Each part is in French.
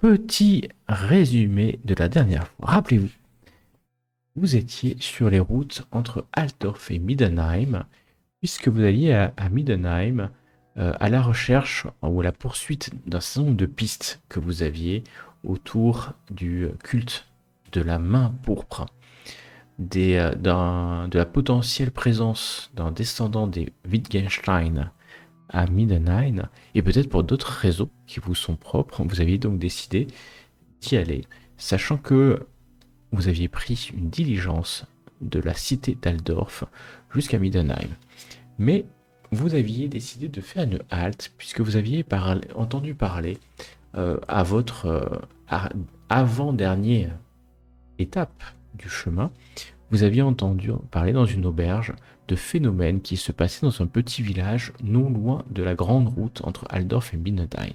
petit résumé de la dernière fois. Rappelez-vous, vous étiez sur les routes entre Altdorf et Middenheim, puisque vous alliez à Middenheim à la recherche ou à la poursuite d'un certain nombre de pistes que vous aviez autour du culte de la main pourpre, de la potentielle présence d'un descendant des Wittgenstein à Middenheim, et peut-être pour d'autres réseaux qui vous sont propres, vous aviez donc décidé d'y aller, sachant que vous aviez pris une diligence de la cité d'Aldorf jusqu'à Middenheim. Mais vous aviez décidé de faire une halte, puisque vous aviez entendu parler à votre avant-dernière étape du chemin, vous aviez entendu parler dans une auberge de phénomènes qui se passaient dans un petit village non loin de la grande route entre Altdorf et Middenheim.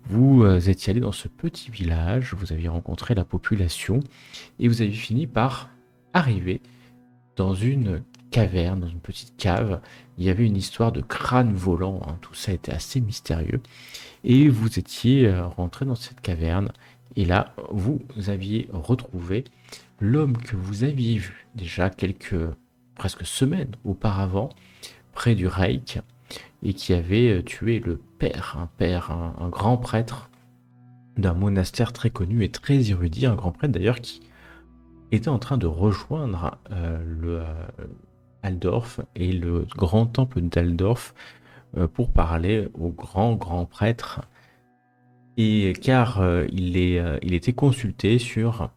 Vous étiez allé dans ce petit village, vous aviez rencontré la population et vous avez fini par arriver dans une caverne, dans une petite cave. Il y avait une histoire de crâne volant, hein. Tout ça était assez mystérieux. Et vous étiez rentré dans cette caverne et là, vous aviez retrouvé l'homme que vous aviez vu déjà presque semaines auparavant près du Reich et qui avait tué le père, un grand prêtre d'un monastère très connu et très érudit, un grand prêtre d'ailleurs qui était en train de rejoindre le Altdorf et le grand temple d'Altdorf pour parler au grand prêtre, et car il était consulté sur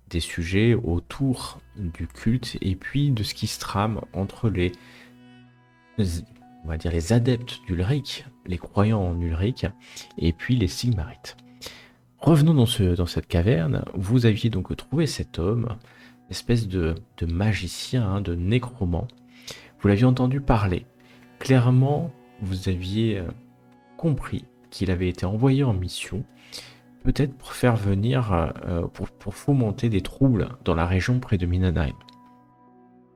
des sujets autour du culte et puis de ce qui se trame entre on va dire les adeptes d'Ulrich, les croyants en Ulrich, et puis les Sigmarites. Revenons dans cette caverne. Vous aviez donc trouvé cet homme, espèce de magicien, hein, de nécromant. Vous l'aviez entendu parler. Clairement, vous aviez compris qu'il avait été envoyé en mission, peut-être pour faire venir, pour fomenter des troubles dans la région près de Middenheim.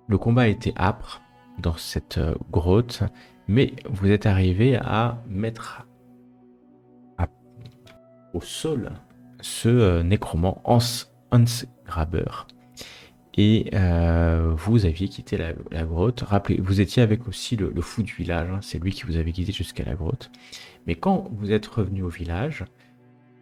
Le combat a été âpre dans cette grotte, mais vous êtes arrivé à mettre au sol ce nécromant Hans Graber. Et vous aviez quitté la grotte. Rappelez, vous étiez avec aussi le fou du village, hein, c'est lui qui vous avait guidé jusqu'à la grotte. Mais quand vous êtes revenu au village,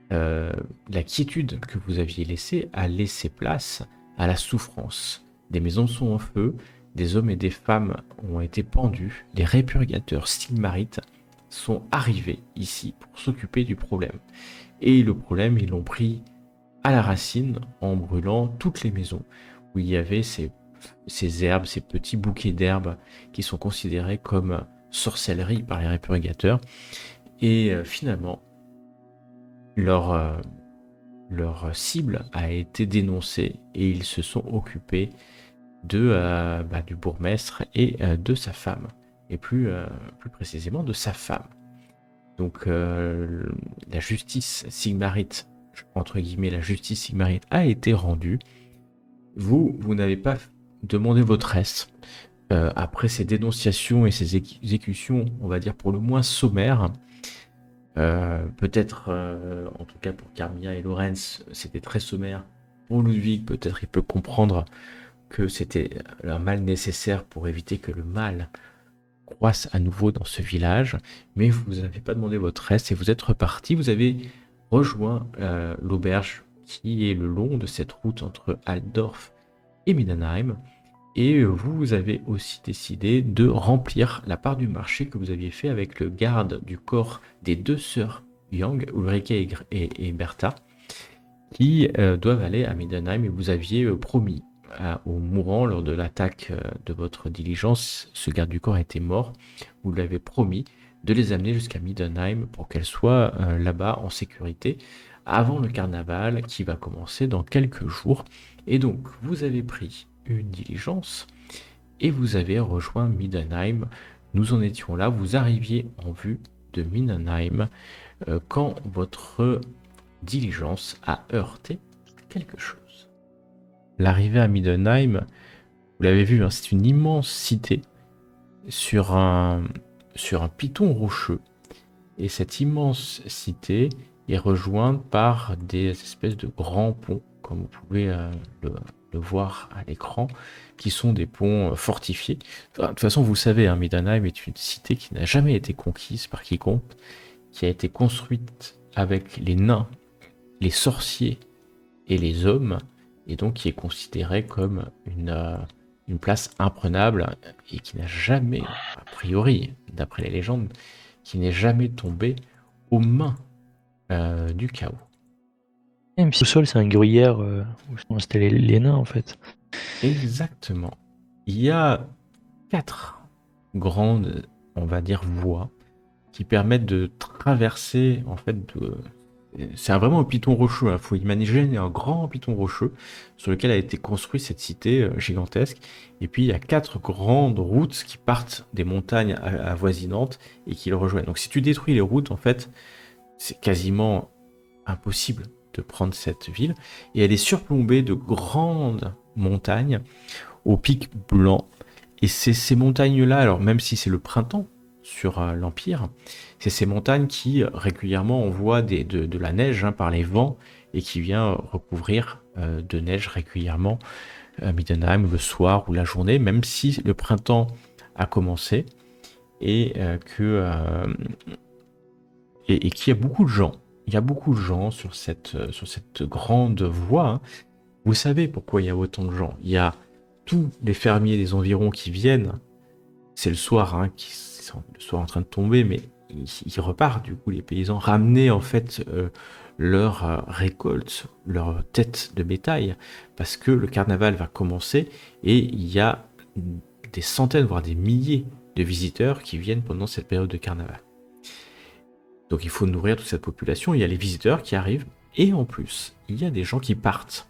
la quiétude que vous aviez laissée a laissé place à la souffrance. Des maisons sont en feu, des hommes et des femmes ont été pendus, les répurgateurs Sigmarites sont arrivés ici pour s'occuper du problème. Et le problème, ils l'ont pris à la racine en brûlant toutes les maisons où il y avait ces herbes, ces petits bouquets d'herbes qui sont considérés comme sorcellerie par les répurgateurs. Et finalement, leur cible a été dénoncée et ils se sont occupés du bourgmestre et de sa femme, et plus précisément de sa femme. Donc la justice sigmarite, entre guillemets, la justice sigmarite a été rendue. Vous n'avez pas demandé votre reste. Après ces dénonciations et ces exécutions, on va dire pour le moins sommaires, peut-être, en tout cas pour Carmilla et Lorenz, c'était très sommaire. Pour Ludwig, peut-être il peut comprendre que c'était un mal nécessaire pour éviter que le mal croisse à nouveau dans ce village, mais vous n'avez pas demandé votre reste et vous êtes reparti. Vous avez rejoint l'auberge qui est le long de cette route entre Altdorf et Middenheim, et vous avez aussi décidé de remplir la part du marché que vous aviez fait avec le garde du corps des deux sœurs Young, Ulrike et Bertha, qui doivent aller à Middenheim, et vous aviez promis aux mourants lors de l'attaque de votre diligence, ce garde du corps était mort, vous l'avez promis de les amener jusqu'à Middenheim pour qu'elles soient là-bas en sécurité avant le carnaval qui va commencer dans quelques jours. Et donc vous avez pris une diligence et vous avez rejoint Middenheim. Nous en étions là, vous arriviez en vue de Middenheim quand votre diligence a heurté quelque chose. L'arrivée à Middenheim, vous l'avez vu, hein, c'est une immense cité sur un piton rocheux. Et cette immense cité est rejointe par des espèces de grands ponts, comme vous pouvez le voir à l'écran, qui sont des ponts fortifiés. Enfin, de toute façon, vous le savez, hein, Midenheim est une cité qui n'a jamais été conquise par quiconque, qui a été construite avec les nains, les sorciers et les hommes, et donc qui est considérée comme une place imprenable et qui n'a jamais, a priori, d'après les légendes, qui n'est jamais tombée aux mains du chaos. Même si le sol, c'est un gruyère où sont installés les nains, en fait. Exactement. Il y a 4 grandes, on va dire, voies qui permettent de traverser, en fait, c'est vraiment un piton rocheux. Il faut imaginer un grand piton rocheux sur lequel a été construite cette cité gigantesque. Et puis il y a 4 grandes routes qui partent des montagnes avoisinantes et qui le rejoignent. Donc si tu détruis les routes, en fait, c'est quasiment impossible de prendre cette ville. Et elle est surplombée de grandes montagnes au pic blanc. Et c'est ces montagnes-là, alors même si c'est le printemps sur l'Empire, c'est ces montagnes qui régulièrement envoient de la neige par les vents et qui vient recouvrir de neige régulièrement Middenheim le soir ou la journée, même si le printemps a commencé et et qu'il y a beaucoup de gens. Il y a beaucoup de gens sur cette grande voie. Hein. Vous savez pourquoi il y a autant de gens. Il y a tous les fermiers des environs qui viennent. C'est le soir, hein, le soir en train de tomber, mais ils repartent, du coup, les paysans, ramener en fait leur récolte, leur tête de bétail, parce que le carnaval va commencer et il y a des centaines, voire des milliers de visiteurs qui viennent pendant cette période de carnaval. Donc il faut nourrir toute cette population, il y a les visiteurs qui arrivent, et en plus, il y a des gens qui partent.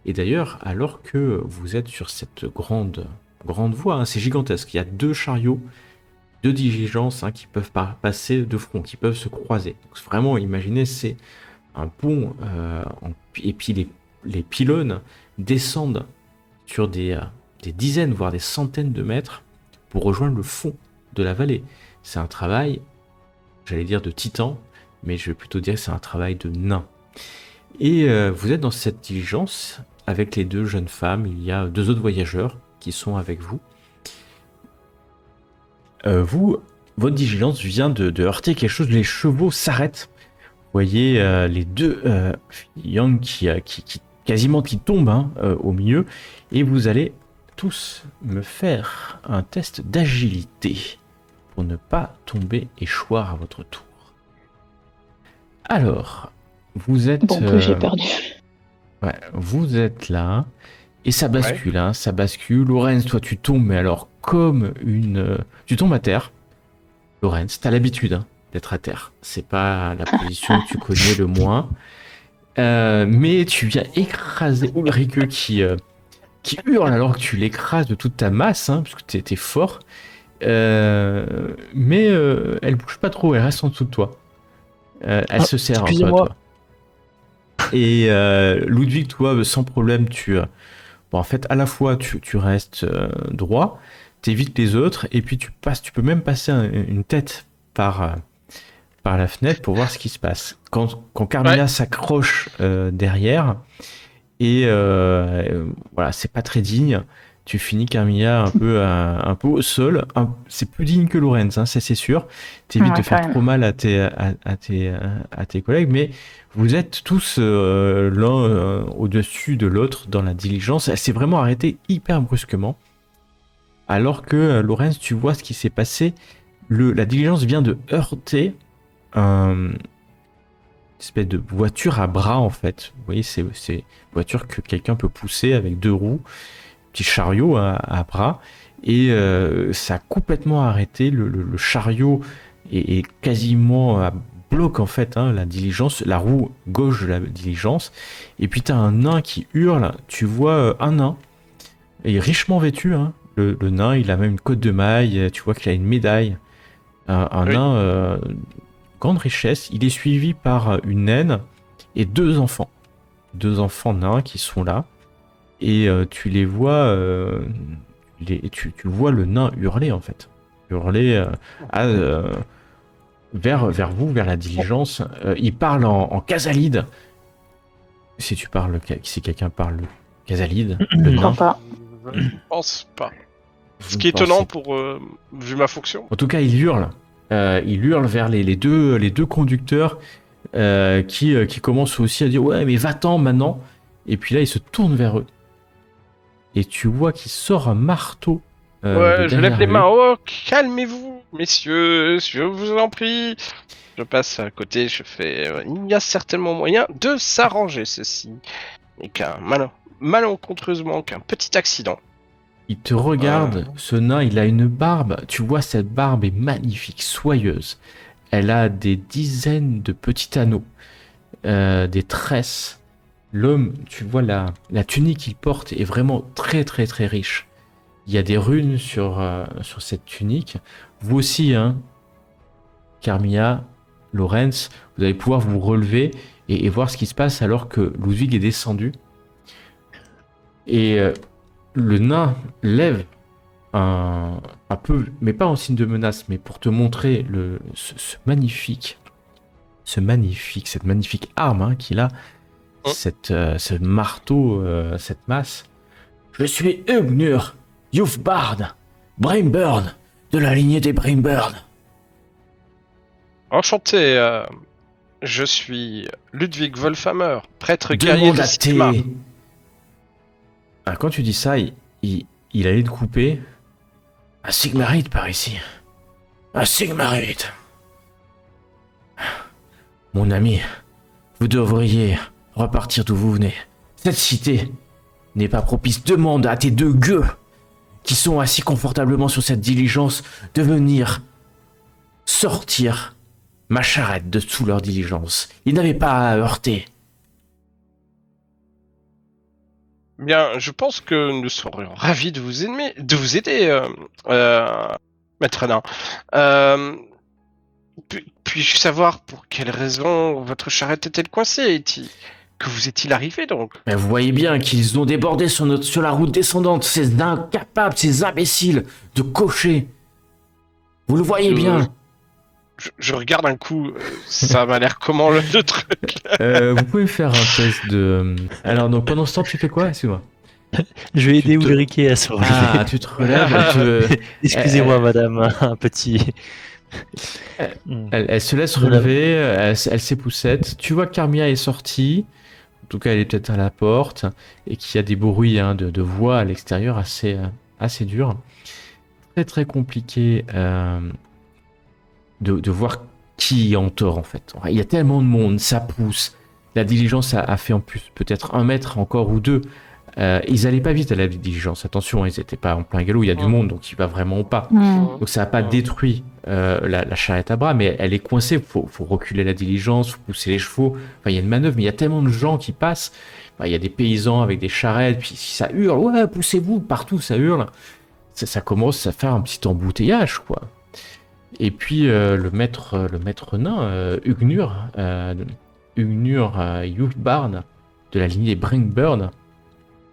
Et d'ailleurs, alors que vous êtes sur cette grande voie, hein, c'est gigantesque, il y a 2 chariots, 2 diligences qui peuvent passer de front, qui peuvent se croiser. Donc, vraiment, imaginez, c'est un pont, et puis les pylônes descendent sur des dizaines, voire des centaines de mètres pour rejoindre le fond de la vallée. C'est un travail, j'allais dire de titan, mais je vais plutôt dire que c'est un travail de nain. Et vous êtes dans cette diligence avec les 2 jeunes femmes, il y a 2 autres voyageurs qui sont avec vous. Votre diligence vient de heurter quelque chose, les chevaux s'arrêtent. Vous voyez les 2 Yang qui quasiment qui tombent au milieu, et vous allez tous me faire un test d'agilité pour ne pas tomber et choir à votre tour. Alors, vous êtes... Bon, j'ai perdu. Ouais, vous êtes là, et ça bascule, hein, ça bascule. Lorenz, toi tu tombes, mais alors comme tu tombes à terre. Lorenz, t'as l'habitude d'être à terre. C'est pas la position que tu connais le moins. Mais tu viens écraser Ulrike qui hurle alors que tu l'écrases de toute ta masse, parce que t'es fort. Mais elle bouge pas trop, elle reste en dessous de toi. Elle se serre un peu à toi. Et Ludwig, toi, sans problème, en fait, à la fois, tu restes droit, t'évites les autres, et puis tu peux même passer une tête par la fenêtre pour voir ce qui se passe. Quand Carmilla s'accroche derrière, et voilà, c'est pas très digne, tu finis Carmilla un peu au sol. C'est plus digne que Lorenz, ça c'est sûr. T'évites de faire trop mal à tes collègues, mais vous êtes tous l'un au-dessus de l'autre dans la diligence. Elle s'est vraiment arrêtée hyper brusquement. Alors que Lorenz, tu vois ce qui s'est passé. La diligence vient de heurter une espèce de voiture à bras, en fait. Vous voyez, c'est une voiture que quelqu'un peut pousser avec 2 roues. Petit chariot à bras, et ça a complètement arrêté. Le chariot est quasiment à bloc, en fait, la diligence, la roue gauche de la diligence, et puis t'as un nain qui hurle. Tu vois un nain, il est richement vêtu, le nain, il a même une cotte de maille, tu vois qu'il a une médaille, un nain grande richesse. Il est suivi par une naine et 2 enfants nains qui sont là. Et tu les vois, tu vois le nain hurler, en fait. Hurler vers vous, vers la diligence. Il parle en casalide. Si quelqu'un parle casalide, le Je nain. crois pas. Je ne pense pas. vous Ce qui est pensez- étonnant pour vu ma fonction. En tout cas, il hurle. Il hurle vers les deux conducteurs qui commencent aussi à dire ouais, mais va-t'en maintenant. Et puis là, il se tourne vers eux. Et tu vois qu'il sort un marteau. Ouais, je lève derrière les lui. mains. Oh, calmez-vous, messieurs, je vous en prie. Je passe à côté, je fais. Il y a certainement moyen de s'arranger ceci. Et qu'un malencontreusement qu'un petit accident. Il te regarde, ce nain, il a une barbe. Tu vois, cette barbe est magnifique, soyeuse. Elle a des dizaines de petits anneaux, des tresses. L'homme, tu vois, la tunique qu'il porte est vraiment très très très riche. Il y a des runes sur cette tunique. Vous aussi, hein, Carmilla, Lorenz, vous allez pouvoir vous relever et voir ce qui se passe alors que Ludwig est descendu. Et le nain lève un peu, mais pas en signe de menace, mais pour te montrer cette magnifique arme hein, qu'il a, ce marteau, cette masse. Je suis Ugnur, Youthbard, Brimburn, de la lignée des Brimburn. Enchanté, je suis Ludwig Wolfhammer, prêtre guerrier Demande de à Sigmar. Ah, quand tu dis ça, il allait te couper. Un Sigmarite par ici. Un Sigmarite. Mon ami, vous devriez repartir d'où vous venez. Cette cité n'est pas propice. Demande à tes deux gueux qui sont assis confortablement sur cette diligence de venir sortir ma charrette de sous leur diligence. Ils n'avaient pas à heurter. Bien, je pense que nous serions ravis de vous aider, maître nain. Puis-je savoir pour quelle raison votre charrette est-elle coincée? Que vous est-il arrivé donc? Mais vous voyez bien qu'ils ont débordé sur la route descendante, ces incapables, ces imbéciles de cocher. Vous le voyez bien. Je regarde un coup, ça m'a l'air comment le truc? Vous pouvez me faire un test de... Alors, donc, pendant ce temps, tu fais quoi? Excuse-moi. Je vais aider te- Ulrike à se relever. Ah, tu te relèves, Excusez-moi, madame, un petit. elle se laisse relever, elle s'époussette. Tu vois que Carmilla est sortie, en tout cas elle est peut-être à la porte, et qu'il y a des bruits hein, de voix à l'extérieur assez durs. Très très compliqué de voir qui est en tort en fait. Il y a tellement de monde, ça pousse. La diligence a fait en plus peut-être 1 mètre encore ou 2. Ils allaient pas vite à la diligence, attention, hein, ils étaient pas en plein galop, il y a du monde donc il va vraiment pas. Donc ça n'a pas détruit la charrette à bras, mais elle est coincée, faut reculer la diligence, faut pousser les chevaux, enfin il y a une manœuvre, mais il y a tellement de gens qui passent, il y a des paysans avec des charrettes, puis ça hurle, ouais poussez-vous, partout ça hurle, ça commence à faire un petit embouteillage quoi. Et puis le maître nain, Ugnur Youthbarn, de la lignée Bringburn,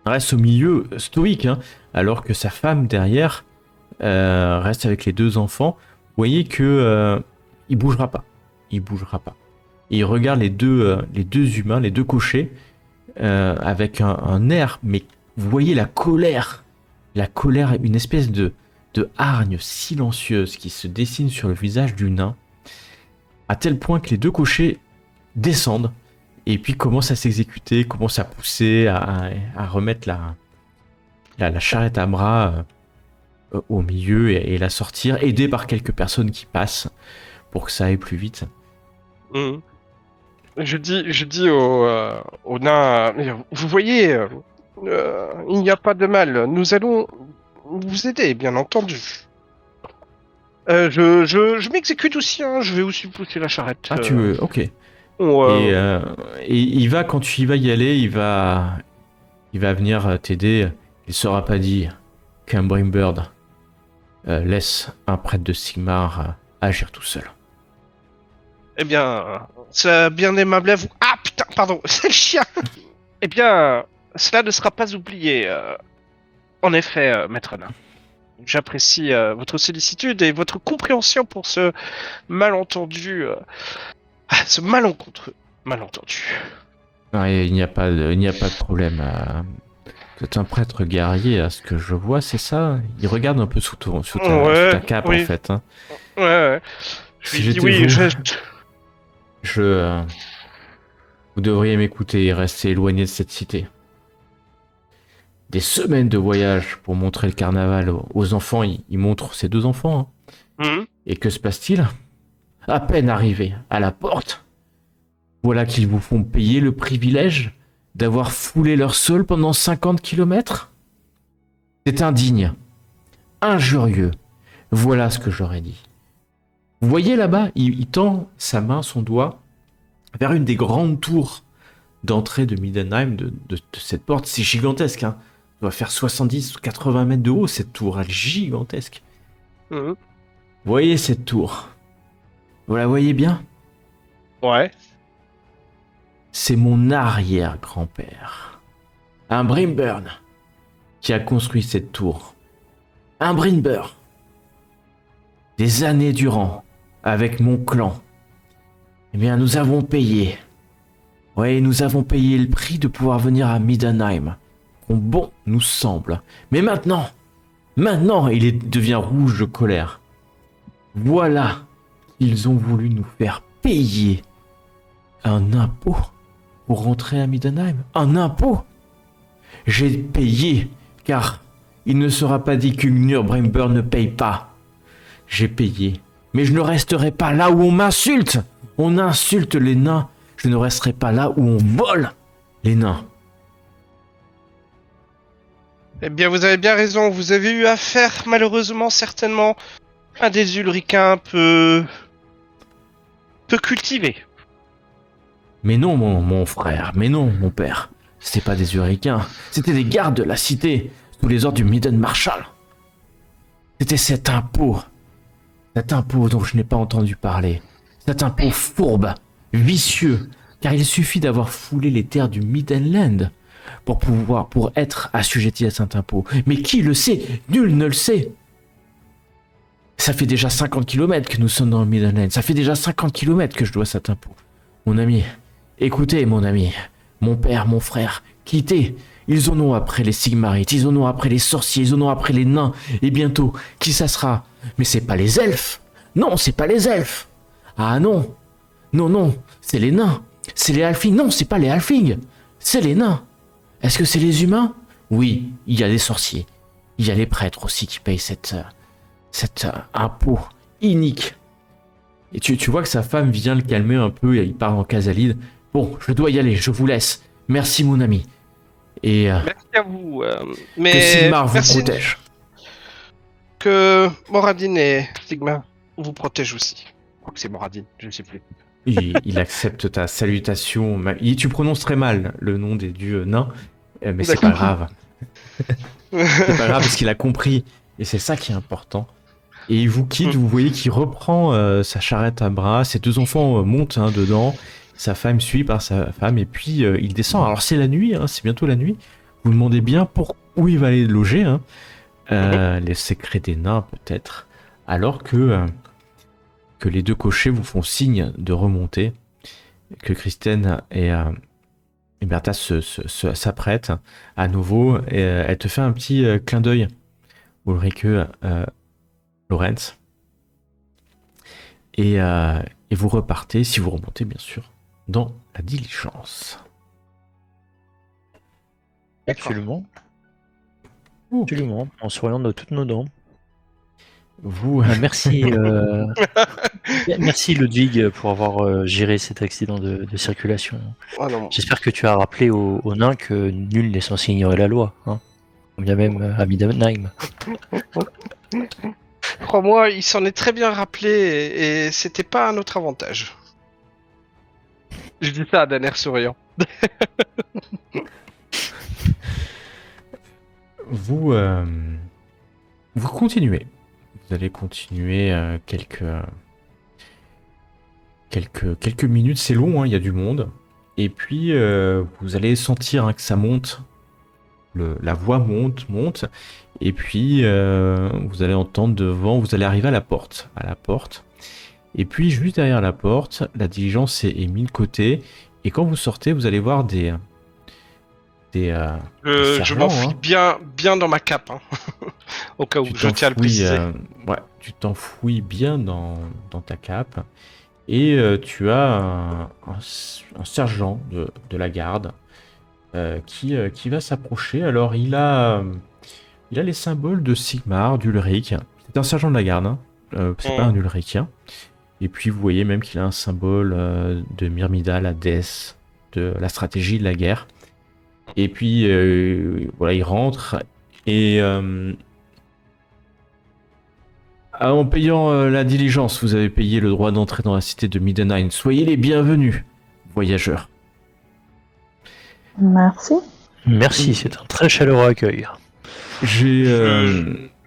reste au milieu stoïque, hein, alors que sa femme derrière reste avec les 2 enfants. Vous voyez que il bougera pas. Et il regarde les deux humains, les 2 cochers, avec un air, mais vous voyez la colère, une espèce de hargne silencieuse qui se dessine sur le visage du nain, à tel point que les 2 cochers descendent et puis commencent à s'exécuter, commencent à pousser, à remettre la charrette à bras au milieu et la sortir, aidée par quelques personnes qui passent pour que ça aille plus vite. Je dis au nain, vous voyez, il n'y a pas de mal, nous allons vous aider, bien entendu. Je m'exécute aussi, hein, je vais aussi pousser la charrette. Ah, tu veux, ok. Et il va, quand tu y vas y aller, il va venir t'aider. Il sera pas dit qu'un Brimbird laisse un prêtre de Sigmar agir tout seul. Eh bien, c'est bien aimable à vous. Ah putain, pardon, c'est le chien. Eh bien, cela ne sera pas oublié. En effet, maître nain. j'apprécie votre sollicitude et votre compréhension pour ce malentendu, ce malentendu. Non, il n'y a pas de problème. Vous êtes un prêtre guerrier, à ce que je vois, c'est ça? Il regarde un peu sous ta cape, oui. en fait. Hein. Ouais. Je Si lui dis j'étais oui, vous, vous devriez m'écouter et rester éloigné de cette cité. Des semaines de voyage pour montrer le carnaval aux enfants. Il montre ses deux enfants. Hein. Mhm. Et que se passe-t-il? À peine arrivé à la porte, voilà qu'ils vous font payer le privilège d'avoir foulé leur sol pendant 50 kilomètres. C'est indigne, injurieux. Voilà ce que j'aurais dit. Vous voyez là-bas, il tend sa main, son doigt, vers une des grandes tours d'entrée de Middenheim, de cette porte. C'est gigantesque, hein. Ça doit faire 70 ou 80 mètres de haut, cette tour. Elle est gigantesque. Mhm. Vous voyez cette tour? Vous la voyez bien? Ouais. C'est mon arrière-grand-père, un Brimburn, qui a construit cette tour. Un Brimburn. Des années durant, avec mon clan. Eh bien, nous avons payé. Oui, nous avons payé le prix de pouvoir venir à Middenheim. Bon nous semble. Mais maintenant, devient rouge de colère. Voilà qu'ils ont voulu nous faire payer un impôt pour rentrer à Middenheim. Un impôt. J'ai payé, car il ne sera pas dit qu'Ugnur Brimburn ne paye pas. J'ai payé, mais je ne resterai pas là où on m'insulte. On insulte les nains. Je ne resterai pas là où on vole les nains. Eh bien, vous avez bien raison. Vous avez eu affaire, malheureusement, certainement, à des Ulricains peu cultivés. Mais non, mon frère, mais non, mon père. C'était pas des Uricains, c'était des gardes de la cité, sous les ordres du Midden Marshal. C'était cet impôt dont je n'ai pas entendu parler. Cet impôt fourbe, vicieux, car il suffit d'avoir foulé les terres du Middenland pour être assujetti à cet impôt. Mais qui le sait? Nul ne le sait. Ça fait déjà 50 kilomètres que nous sommes dans le Middenland. Ça fait déjà 50 kilomètres que je dois cet impôt. Mon ami, écoutez mon ami, mon père, mon frère, quittez. Ils en ont après les Sigmarites, ils en ont après les sorciers, ils en ont après les nains. Et bientôt, qui ça sera? Mais c'est pas les elfes. Non, c'est pas les elfes. Ah non. Non, c'est les nains. C'est les halflings. Non, c'est pas les halflings. C'est les nains. Est-ce que c'est les humains? Oui, il y a les sorciers. Il y a les prêtres aussi qui payent cet impôt inique. Et tu vois que sa femme vient le calmer un peu et il part en casalide. Bon, je dois y aller, je vous laisse. Merci mon ami. Et Merci à vous. Mais que Sigmar vous merci protège. que Moradin et Sigmar vous protègent aussi. Je crois que c'est Moradin, je ne sais plus. Il accepte ta salutation. Tu prononces très mal le nom des dieux nains, mais c'est pas grave. C'est pas grave parce qu'il a compris. Et c'est ça qui est important. Et il vous quitte, vous voyez qu'il reprend sa charrette à bras, ses deux enfants montent dedans, sa femme suit par sa femme, et puis il descend. Alors c'est la nuit, c'est bientôt la nuit. Vous demandez bien où il va aller loger, les secrets des nains peut-être, alors que les deux cochers vous font signe de remonter, que Kristen et Bertha s'apprêtent à nouveau, et elle te fait un petit clin d'œil, Ulrike, Lorenz. Et vous repartez, si vous remontez bien sûr, dans la diligence. Absolument. Absolument. En souriant de toutes nos dents. Vous, Merci, merci Ludwig pour avoir géré cet accident de circulation. Oh non. J'espère que tu as rappelé aux nains que nul n'est censé ignorer la loi. Bien même à Middenheim. Crois-moi, il s'en est très bien rappelé et c'était pas à notre avantage. Je dis ça d'un air souriant. vous continuez. Vous allez continuer quelques minutes. C'est long, il y a du monde. Et puis, vous allez sentir que ça monte la voix monte, et puis vous allez entendre devant, vous allez arriver à la porte, et puis juste derrière la porte, la diligence est mise de côté, et quand vous sortez, vous allez voir des Je sergents, m'enfuis bien dans ma cape, hein. Au cas où, Tu je tiens à le préciser. ouais, tu t'enfouis bien dans ta cape, et tu as un sergent de la garde qui va s'approcher. Alors il a les symboles de Sigmar, d'Ulrich. C'est un sergent de la garde, hein. C'est pas un Ulrichien. Et puis vous voyez même qu'il a un symbole de Myrmidal, la déesse de la stratégie de la guerre. Et puis voilà, il rentre et en payant la diligence, vous avez payé le droit d'entrer dans la cité de Middenheim. Soyez les bienvenus, voyageurs. Merci. Merci, c'est un très chaleureux accueil. J'ai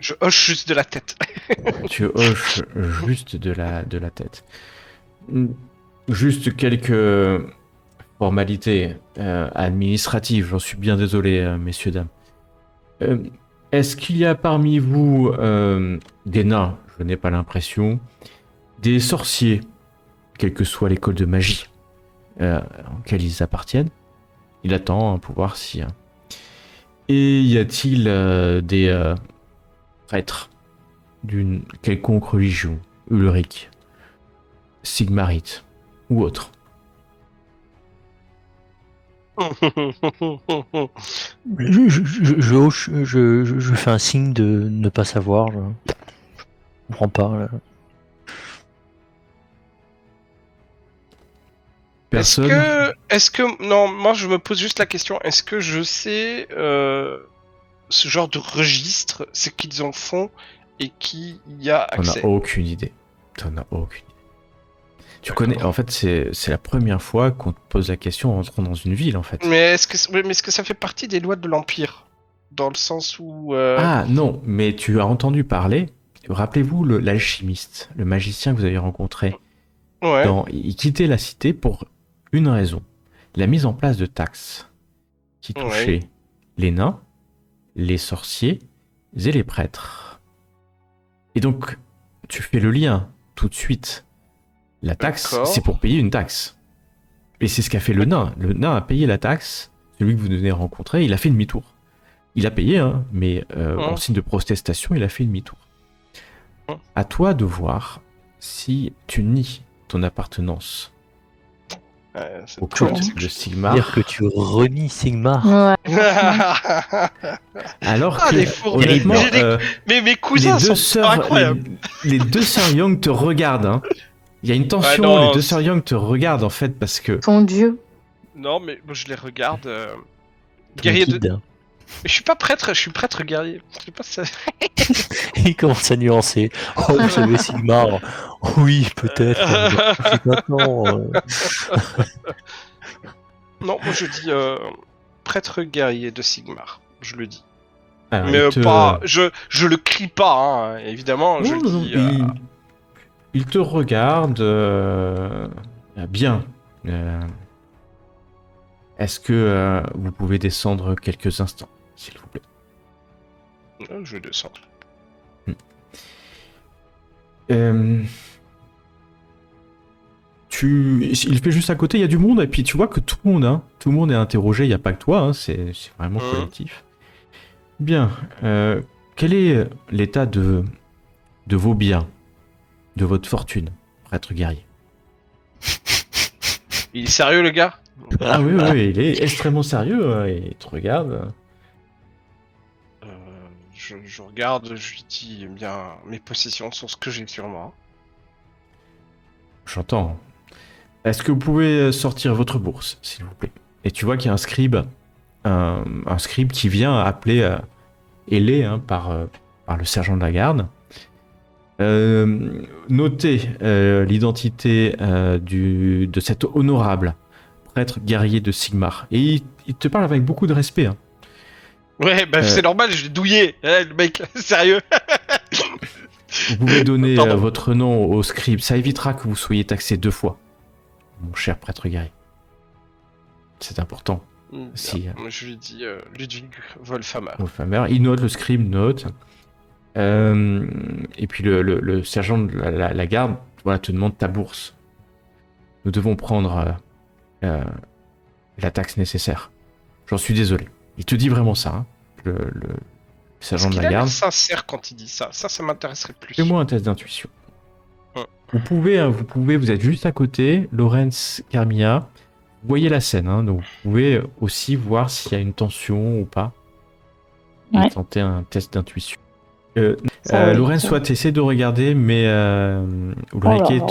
Je hoche juste de la tête. tu hoches juste de la tête. Juste quelques formalités administratives, j'en suis bien désolé, messieurs, dames. Est-ce qu'il y a parmi vous des nains? Je n'ai pas l'impression. Des sorciers, quelle que soit l'école de magie en laquelle ils appartiennent? Il attend pour voir si... Et y a-t-il des prêtres d'une quelconque religion, Ulrich, Sigmarite ou autre? Je fais un signe de ne pas savoir. Je comprends pas. Là. Personne? Non, moi je me pose juste la question, est-ce que je sais ce genre de registre, c'est qu'ils en font et qui y a T'en accès? as aucune idée. Tu connais, en fait, c'est la première fois qu'on te pose la question en entrant dans une ville, en fait. Mais est-ce que ça fait partie des lois de l'Empire? Dans le sens où... Ah non, mais tu as entendu parler. Rappelez-vous l'alchimiste, le magicien que vous avez rencontré. Ouais. Il quittait la cité pour une raison. La mise en place de taxes qui touchaient les nains, les sorciers et les prêtres. Et donc, tu fais le lien tout de suite. La taxe, D'accord. c'est pour payer une taxe. Et c'est ce qu'a fait le nain. Le nain a payé la taxe. Celui que vous venez rencontrer, il a fait demi-tour. Il a payé, hein, mais en signe de protestation, il a fait demi-tour. À toi de voir si tu nies ton appartenance au culte de Sigmar. Dire que tu renies Sigmar. Ouais. Alors Ah, que, les fourmis. honnêtement, Mais mes cousins sont incroyables. les deux sœurs Young te regardent. Hein. Il y a une tension, Ouais, non, les deux sœurs Young te regardent en fait parce que... Ton dieu. Non, mais moi, je les regarde. Ton Guerrier de... guide. Je suis pas prêtre, je suis prêtre guerrier. Je sais pas si ça... Il commence à nuancer. Oh, vous savez, Sigmar. Oui, peut-être. Maintenant. Non, moi je dis prêtre guerrier de Sigmar. Je le dis. Alors, Mais il te- pas... Je le crie pas, hein, évidemment. Je Non, le non, dis... il te regarde bien. Est-ce que vous pouvez descendre quelques instants, s'il vous plaît? Je descends. Il fait juste à côté, il y a du monde, et puis tu vois que tout le monde est interrogé, il n'y a pas que toi, hein, c'est vraiment collectif. Bien, quel est l'état de vos biens, de votre fortune, prêtre guerrier? Il est sérieux, le gars? Ah oui, il est extrêmement sérieux, et il te regarde. Je regarde, je lui dis, eh bien, mes possessions sont ce que j'ai sur moi. J'entends. Est-ce que vous pouvez sortir votre bourse, s'il vous plaît? Et tu vois qu'il y a un scribe qui vient appeler ailé par le sergent de la garde. Notez l'identité de cet honorable prêtre guerrier de Sigmar. Et il te parle avec beaucoup de respect. Hein. Ouais, bah c'est normal, je l'ai douillé, le mec, sérieux. Vous pouvez donner Pardon. votre nom au scribe, ça évitera que vous soyez taxé 2 fois, mon cher prêtre guerrier. C'est important. Si. Moi, je lui dis Ludwig Wolfhammer. Wolfhammer. Il note, le scribe note. Et puis le sergent de la garde voilà, te demande ta bourse. Nous devons prendre la taxe nécessaire. J'en suis désolé. Il te dit vraiment ça, hein, le sergent de la Il a l'air garde. sincère quand il dit ça. Ça m'intéresserait plus. Fais-moi un test d'intuition. Hum. Vous êtes juste à côté, Lorenz, Carmilla. Vous voyez la scène, hein, donc vous pouvez aussi voir s'il y a une tension ou pas. Et Ouais. tenter un test d'intuition. Ça, oui, Lorenz, ça. soit tu essaies de regarder, mais Ulrike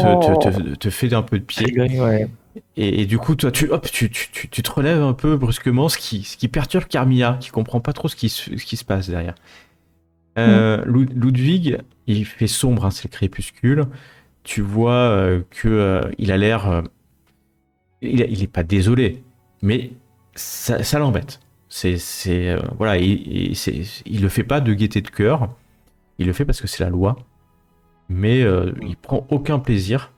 te fait un peu de pied. Ouais. Et du coup, toi, tu te relèves un peu brusquement, ce qui perturbe Carmilla, qui comprend pas trop ce qui se passe derrière. Ludwig, il fait sombre, hein, c'est le crépuscule. Tu vois il a l'air... il est pas désolé, mais ça l'embête. Voilà, il le fait pas de gaieté de cœur, il le fait parce que c'est la loi, mais il prend aucun plaisir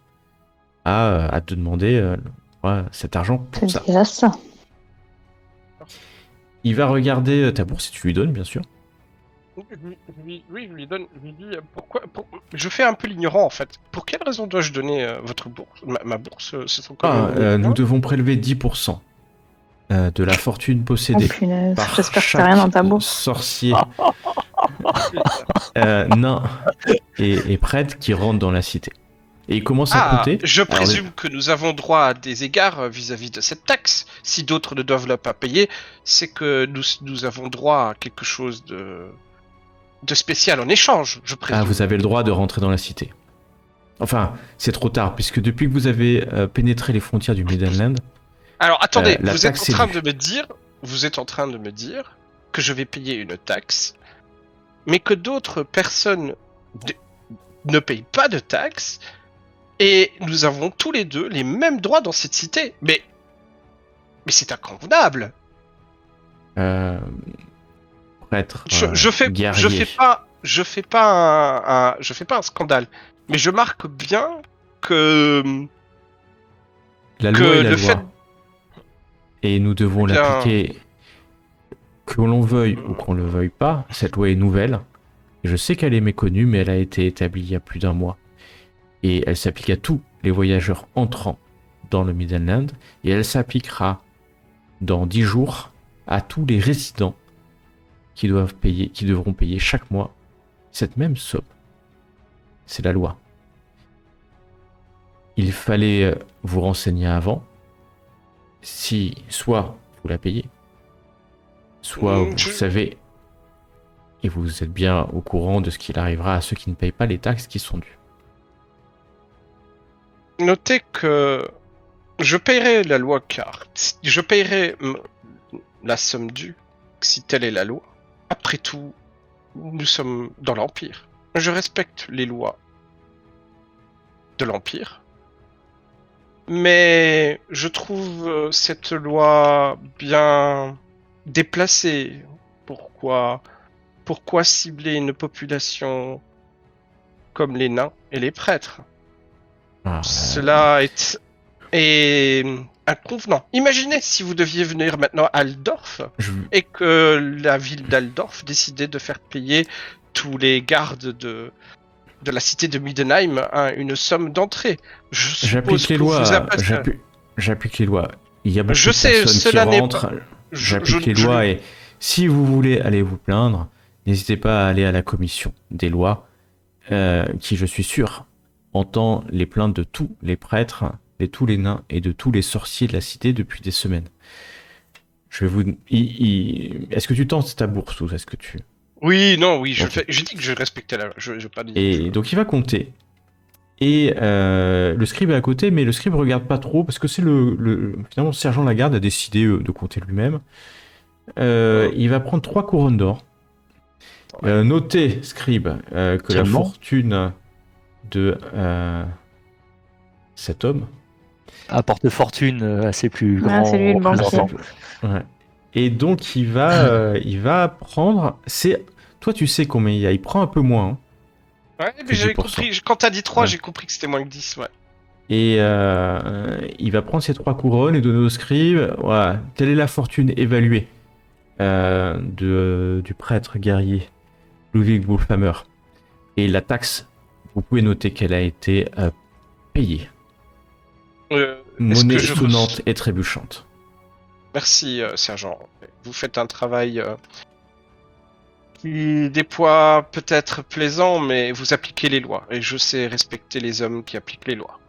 à te demander voilà, cet argent pour ça. C'est déjà ça. Il va regarder ta bourse si tu lui donnes, bien sûr. Oui, je lui donne. Je lui dis pourquoi. Je fais un peu l'ignorant en fait. Pour quelle raison dois-je donner votre bourse, ma bourse, ce sont Nous devons prélever 10% de la fortune Oh possédée punaise, par j'espère que chaque t'as rien dans ta bourse. sorcier, nain et prêtre qui rentre dans la cité. Et il commence à compter. Je Alors, présume que nous avons droit à des égards vis-à-vis de cette taxe. Si d'autres ne doivent pas payer, c'est que nous avons droit à quelque chose de spécial en échange, je présume. vous avez le droit de rentrer dans la cité. Enfin, c'est trop tard, puisque depuis que vous avez pénétré les frontières du Midland, Alors attendez, la vous êtes taxe en train est due. de me dire que je vais payer une taxe, mais que d'autres personnes ne payent pas de taxe, et nous avons tous les deux les mêmes droits dans cette cité. Mais c'est inconvenable. prêtre, Je fais guerrier. pas un scandale, mais je marque bien que La que loi est la le loi. fait- Et nous devons Eh bien- l'appliquer, que l'on veuille ou qu'on ne le veuille pas. Cette loi est nouvelle. Et je sais qu'elle est méconnue, mais elle a été établie il y a plus d'un mois. Et elle s'applique à tous les voyageurs entrant dans le Midland. Et elle s'appliquera dans 10 jours à tous les résidents qui devront payer chaque mois cette même somme. C'est la loi. Il fallait vous renseigner avant. Si soit vous la payez, soit vous savez et vous êtes bien au courant de ce qu'il arrivera à ceux qui ne payent pas les taxes qui sont dues. Notez que je paierai la loi car je paierai la somme due si telle est la loi. Après tout, nous sommes dans l'Empire. Je respecte les lois de l'Empire. Mais je trouve cette loi bien déplacée. Pourquoi cibler une population comme les nains et les prêtres? Cela est inconvenant. Imaginez si vous deviez venir maintenant à Aldorf et que la ville d'Aldorf décidait de faire payer tous les gardes de la cité de Middenheim une somme d'entrée. J'applique les lois. J'applique les lois. Il y a beaucoup de personnes qui rentrent. J'applique les lois et si vous voulez aller vous plaindre, n'hésitez pas à aller à la commission des lois, qui, je suis sûr, entend les plaintes de tous les prêtres, de tous les nains et de tous les sorciers de la cité depuis des semaines. Est-ce que tu tentes ta bourse ou est-ce que tu... Oui, non, oui, Okay. je dis que je respectais la loi. Je pas dit. Et donc il va compter. Et le scribe est à côté, mais le scribe regarde pas trop parce que c'est finalement le sergent Lagarde a décidé de compter lui-même. Il va prendre 3 couronnes d'or. Notez, scribe, que la fortune de cet homme apporte fortune assez plus grand. C'est lui le banquier. Ouais. Et donc il va prendre. Toi tu sais combien il prend un peu moins. Hein. Ouais, mais j'avais compris. Quand t'as dit 3, j'ai compris que c'était moins que 10, ouais. Et il va prendre ces 3 couronnes et donner au scribe. Voilà, telle est la fortune évaluée du prêtre guerrier Ludwig Wolfhammer. Et la taxe, vous pouvez noter qu'elle a été payée. Monnaie sonnante et trébuchante. Merci, sergent. Vous faites un travail qui déploie peut-être plaisant, mais vous appliquez les lois. Et je sais respecter les hommes qui appliquent les lois.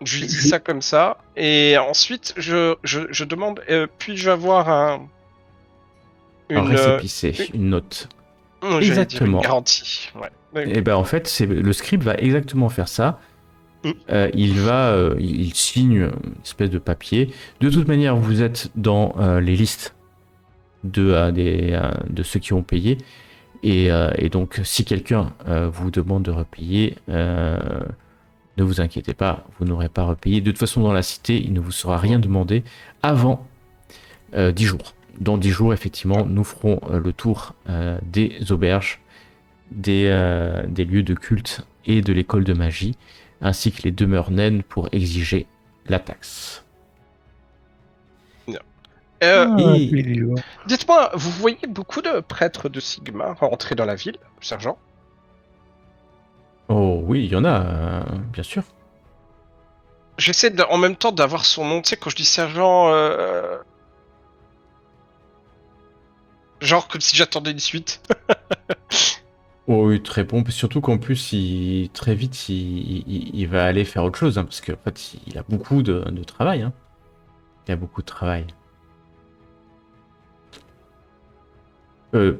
Je lui dis ça comme ça. Et ensuite, je demande, puis-je avoir un récépissé, une note. Exactement. Une garantie. Ouais. Et ben en fait, le scribe va exactement faire ça. Il signe une espèce de papier. De toute manière, vous êtes dans les listes de ceux qui ont payé. Et donc, si quelqu'un vous demande de repayer, ne vous inquiétez pas, vous n'aurez pas repayé. De toute façon, dans la cité, il ne vous sera rien demandé avant 10 jours. Dans 10 jours, effectivement, nous ferons le tour des auberges, des lieux de culte et de l'école de magie, ainsi que les demeures naines pour exiger la taxe. Dites-moi, vous voyez beaucoup de prêtres de Sigmar rentrer dans la ville, sergent? Oh oui, il y en a, bien sûr. J'essaie en même temps d'avoir son nom, tu sais, quand je dis sergent... Genre comme si j'attendais une suite. Oh oui, très bon. Surtout qu'en plus, très vite, il va aller faire autre chose, hein, parce qu'en fait, il a beaucoup de travail. Hein. Il a beaucoup de travail.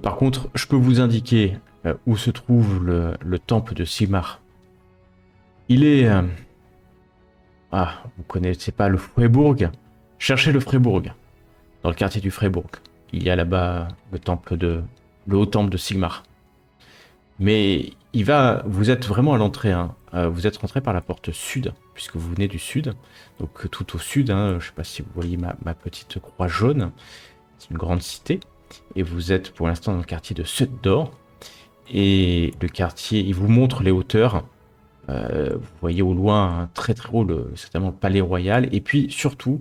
Par contre, je peux vous indiquer où se trouve le temple de Sigmar. Il est... vous connaissez pas le Freiburg? Cherchez le Freiburg. Dans le quartier du Freiburg. Il y a là-bas le haut temple de Sigmar. Mais vous êtes vraiment à l'entrée. Hein. Vous êtes rentré par la porte sud, puisque vous venez du sud. Donc tout au sud, hein, je ne sais pas si vous voyez ma petite croix jaune. C'est une grande cité. Et vous êtes pour l'instant dans le quartier de Sud-d'Or. Et le quartier, il vous montre les hauteurs. Vous voyez au loin, très très haut, certainement le palais royal. Et puis surtout,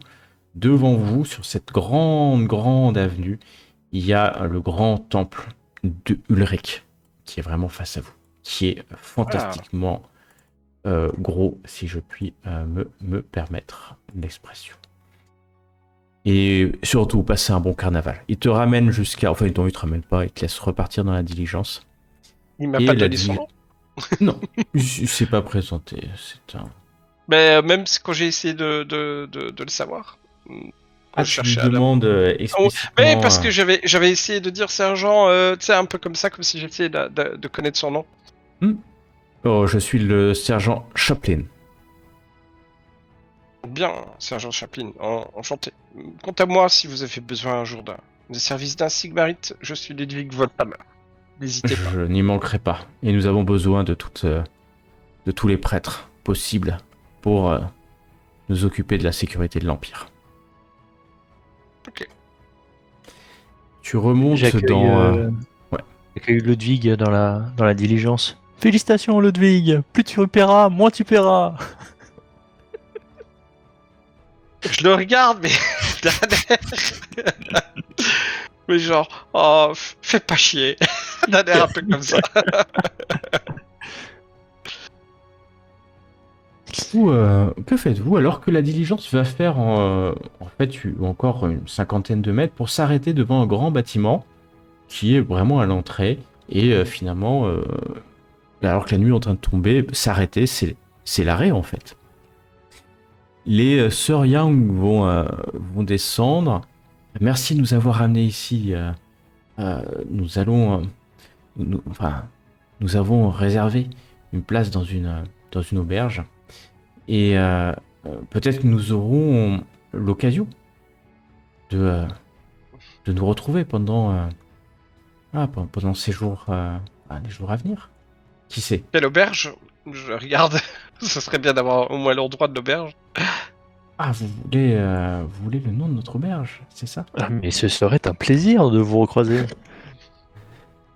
devant vous, sur cette grande avenue, il y a le grand temple de Ulrich, qui est vraiment face à vous, qui est fantastiquement gros, si je puis me permettre l'expression. Et surtout, passer un bon carnaval. Il te ramène jusqu'à... Enfin, il te ramène pas, il te laisse repartir dans la diligence. Il m'a pas donné son nom. Non, il s'est pas présenté. C'est un... Mais même quand j'ai essayé de le savoir. Je lui demande explicitement... Mais parce que j'avais essayé de dire sergent, tu sais, un peu comme ça, comme si j'essayais de connaître son nom. Oh, je suis le sergent Chaplin. Bien, sergent Chaplin, enchanté. Quant à moi, si vous avez besoin un jour des services d'un Sigmarite, je suis Ludwig Wolfhammer. N'hésitez pas. Je n'y manquerai pas. Et nous avons besoin de tous les prêtres possibles pour nous occuper de la sécurité de l'Empire. Ok. Tu remontes dans... J'accueille Ludwig dans la diligence. Félicitations Ludwig, plus tu paieras, moins tu paieras. Je le regarde, mais mais genre, oh, fais pas chier. D'un air un peu comme ça. Que faites-vous alors que la diligence va faire en fait encore une 50aine de mètres pour s'arrêter devant un grand bâtiment qui est vraiment à l'entrée et finalement, alors que la nuit est en train de tomber, s'arrêter, c'est l'arrêt en fait. Les sœurs Young vont descendre. Merci de nous avoir amenés ici. Nous avons réservé une place dans une auberge. Et peut-être que nous aurons l'occasion de nous retrouver pendant ces jours, les jours à venir. Qui sait? Quelle auberge? Je regarde. Ce serait bien d'avoir au moins l'endroit de l'auberge. Ah, vous voulez le nom de notre auberge, c'est ça? Mais ce serait un plaisir de vous recroiser.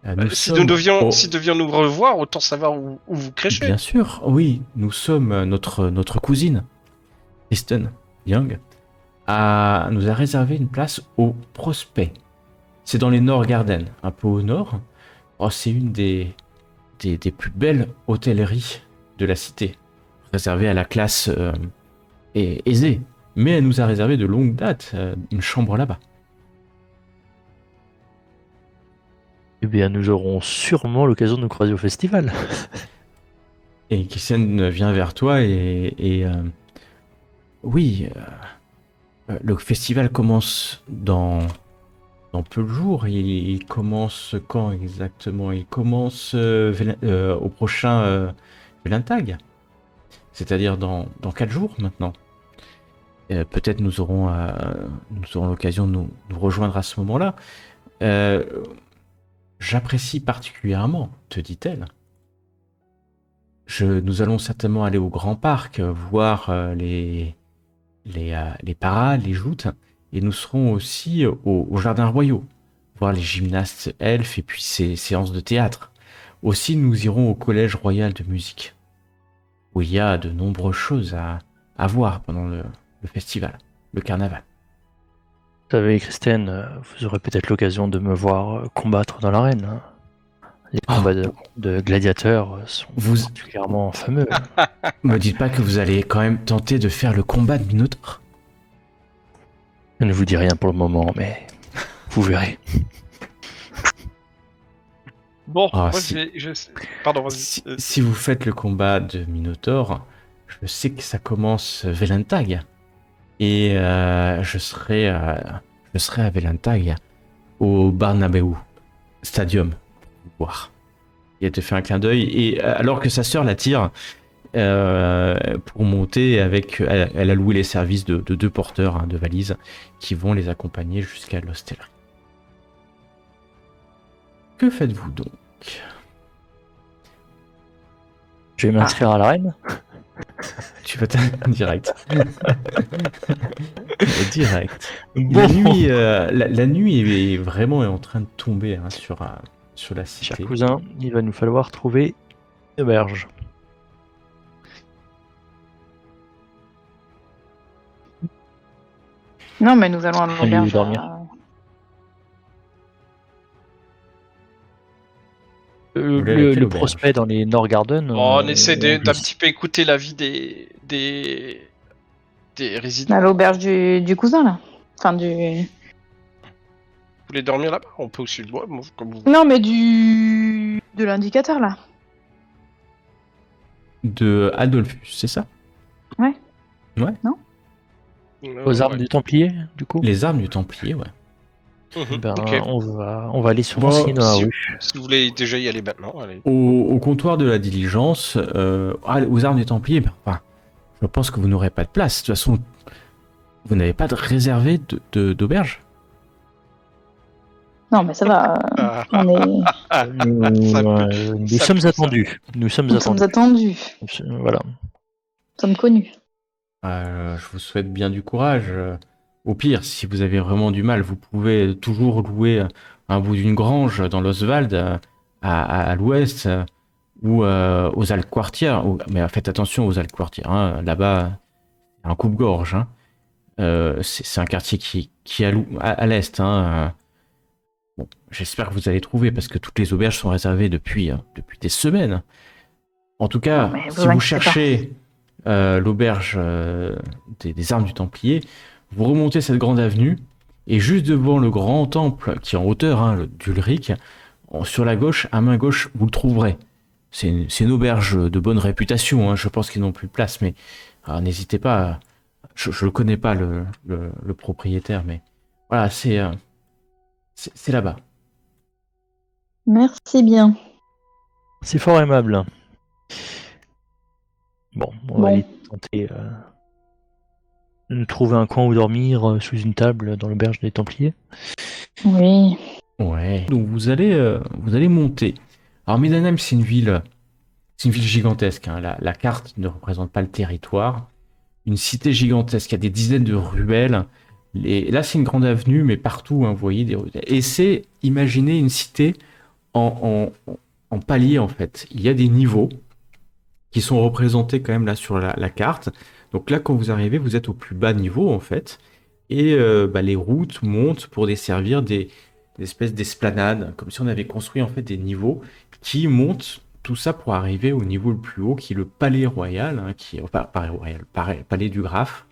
Nous Si sommes nous devions, au- si devions nous revoir, autant savoir où vous crêchez. Bien sûr, oui, nous sommes notre cousine, Kristen Young, nous a réservé une place au Prospect. C'est dans les Nord Garden, un peu au nord. Oh, c'est une des plus belles hôtelleries de la cité, réservée à la classe aisée. Mais elle nous a réservé de longue date une chambre là-bas. Eh bien, nous aurons sûrement l'occasion de nous croiser au festival. Et Christiane vient vers toi oui, le festival commence dans peu de jours. Il commence quand exactement? Il commence au prochain Velintag, c'est-à-dire dans 4 jours maintenant. Peut-être nous aurons l'occasion de nous rejoindre à ce moment-là. Euh, J'apprécie particulièrement, te dit-elle. Nous allons certainement aller au Grand Parc, voir les parades, les joutes, et nous serons aussi au Jardin Royaux, voir les gymnastes elfes et puis ces séances de théâtre. Aussi, nous irons au Collège Royal de Musique, où il y a de nombreuses choses à voir pendant le festival, le carnaval. Vous savez, Christine, vous aurez peut-être l'occasion de me voir combattre dans l'arène. Hein. Les combats de gladiateurs sont particulièrement fameux. Me dites pas que vous allez quand même tenter de faire le combat de Minotaure. Je ne vous dis rien pour le moment, mais vous verrez. Bon, Ah, moi si. Pardon, vas-y. Si vous faites le combat de Minotaure, je sais que ça commence Velintag. Et je serai à Velintag, au Barnabéu Stadium, pour vous voir. Et elle te fait un clin d'œil. Et alors que sa sœur l'attire pour monter, elle a loué les services de 2 porteurs de valises qui vont les accompagner jusqu'à l'hostellerie. Que faites-vous donc? Je vais m'inscrire à l'arène. Tu vas direct. Direct. Bon. La nuit est vraiment en train de tomber sur la cité. Cher cousin, il va nous falloir trouver une auberge. Non, mais nous allons à lieu où l'auberge. dormir. voulez aller à quelle Le auberge? prospect dans les Nord Garden. On essaie d'un on- petit peu écouter l'avis des résidents. À l'auberge du cousin, là. Enfin, du. Vous voulez dormir là-bas? On peut aussi le bois, comme vous. Non, mais de l'indicateur, là. De Adolphus, c'est ça? Aux armes du Templier, du coup. Les armes du Templier, ouais. Ben, Ok. on va aller se Bon, renseigner dans la si- rue. Si vous voulez déjà y aller maintenant, allez. Au comptoir de la diligence, aux armes du Templier, enfin, je pense que vous n'aurez pas de place. De toute façon, vous n'avez pas de réservé d'auberge? Non, mais ça va. Ah, On est. Nous ça sommes pue, ça. attendus. Nous sommes Nous sommes attendus. attendus. Voilà. Nous sommes connus. Je vous souhaite bien du courage. Au pire, si vous avez vraiment du mal, vous pouvez toujours louer un bout d'une grange dans l'Oswald, à l'ouest, ou aux Alquartiers. Mais faites attention aux Alquartiers. Hein. Là-bas, c'est un coupe-gorge. Hein. C'est un quartier qui est à l'est. Hein. Bon, j'espère que vous allez trouver, parce que toutes les auberges sont réservées depuis des semaines. En tout cas, Non, mais vous si vous inquiétez cherchez l'auberge des armes du Templier, vous remontez cette grande avenue, et juste devant le grand temple qui est en hauteur, d'Ulric, sur la gauche, à main gauche, vous le trouverez. C'est une auberge de bonne réputation, hein. Je pense qu'ils n'ont plus de place, mais n'hésitez pas. Je ne connais pas le propriétaire, mais voilà, c'est là-bas. Merci bien. C'est fort aimable. Bon, on va Bon. aller tenter de trouver un coin où dormir sous une table dans l'auberge des Templiers. Oui. Ouais. Donc vous allez monter. Alors Midenheim, c'est une ville gigantesque. Hein. La carte ne représente pas le territoire. Une cité gigantesque. Il y a des dizaines de ruelles. Là, c'est une grande avenue, mais partout, hein, vous voyez des ruelles. Et imaginez une cité en paliers en fait. Il y a des niveaux qui sont représentés quand même là sur la carte. Donc là, quand vous arrivez, vous êtes au plus bas niveau en fait. Et les routes montent pour desservir des espèces d'esplanades, comme si on avait construit en fait des niveaux qui montent tout ça pour arriver au niveau le plus haut, qui est le palais royal, hein, palais royal, palais du Graphe,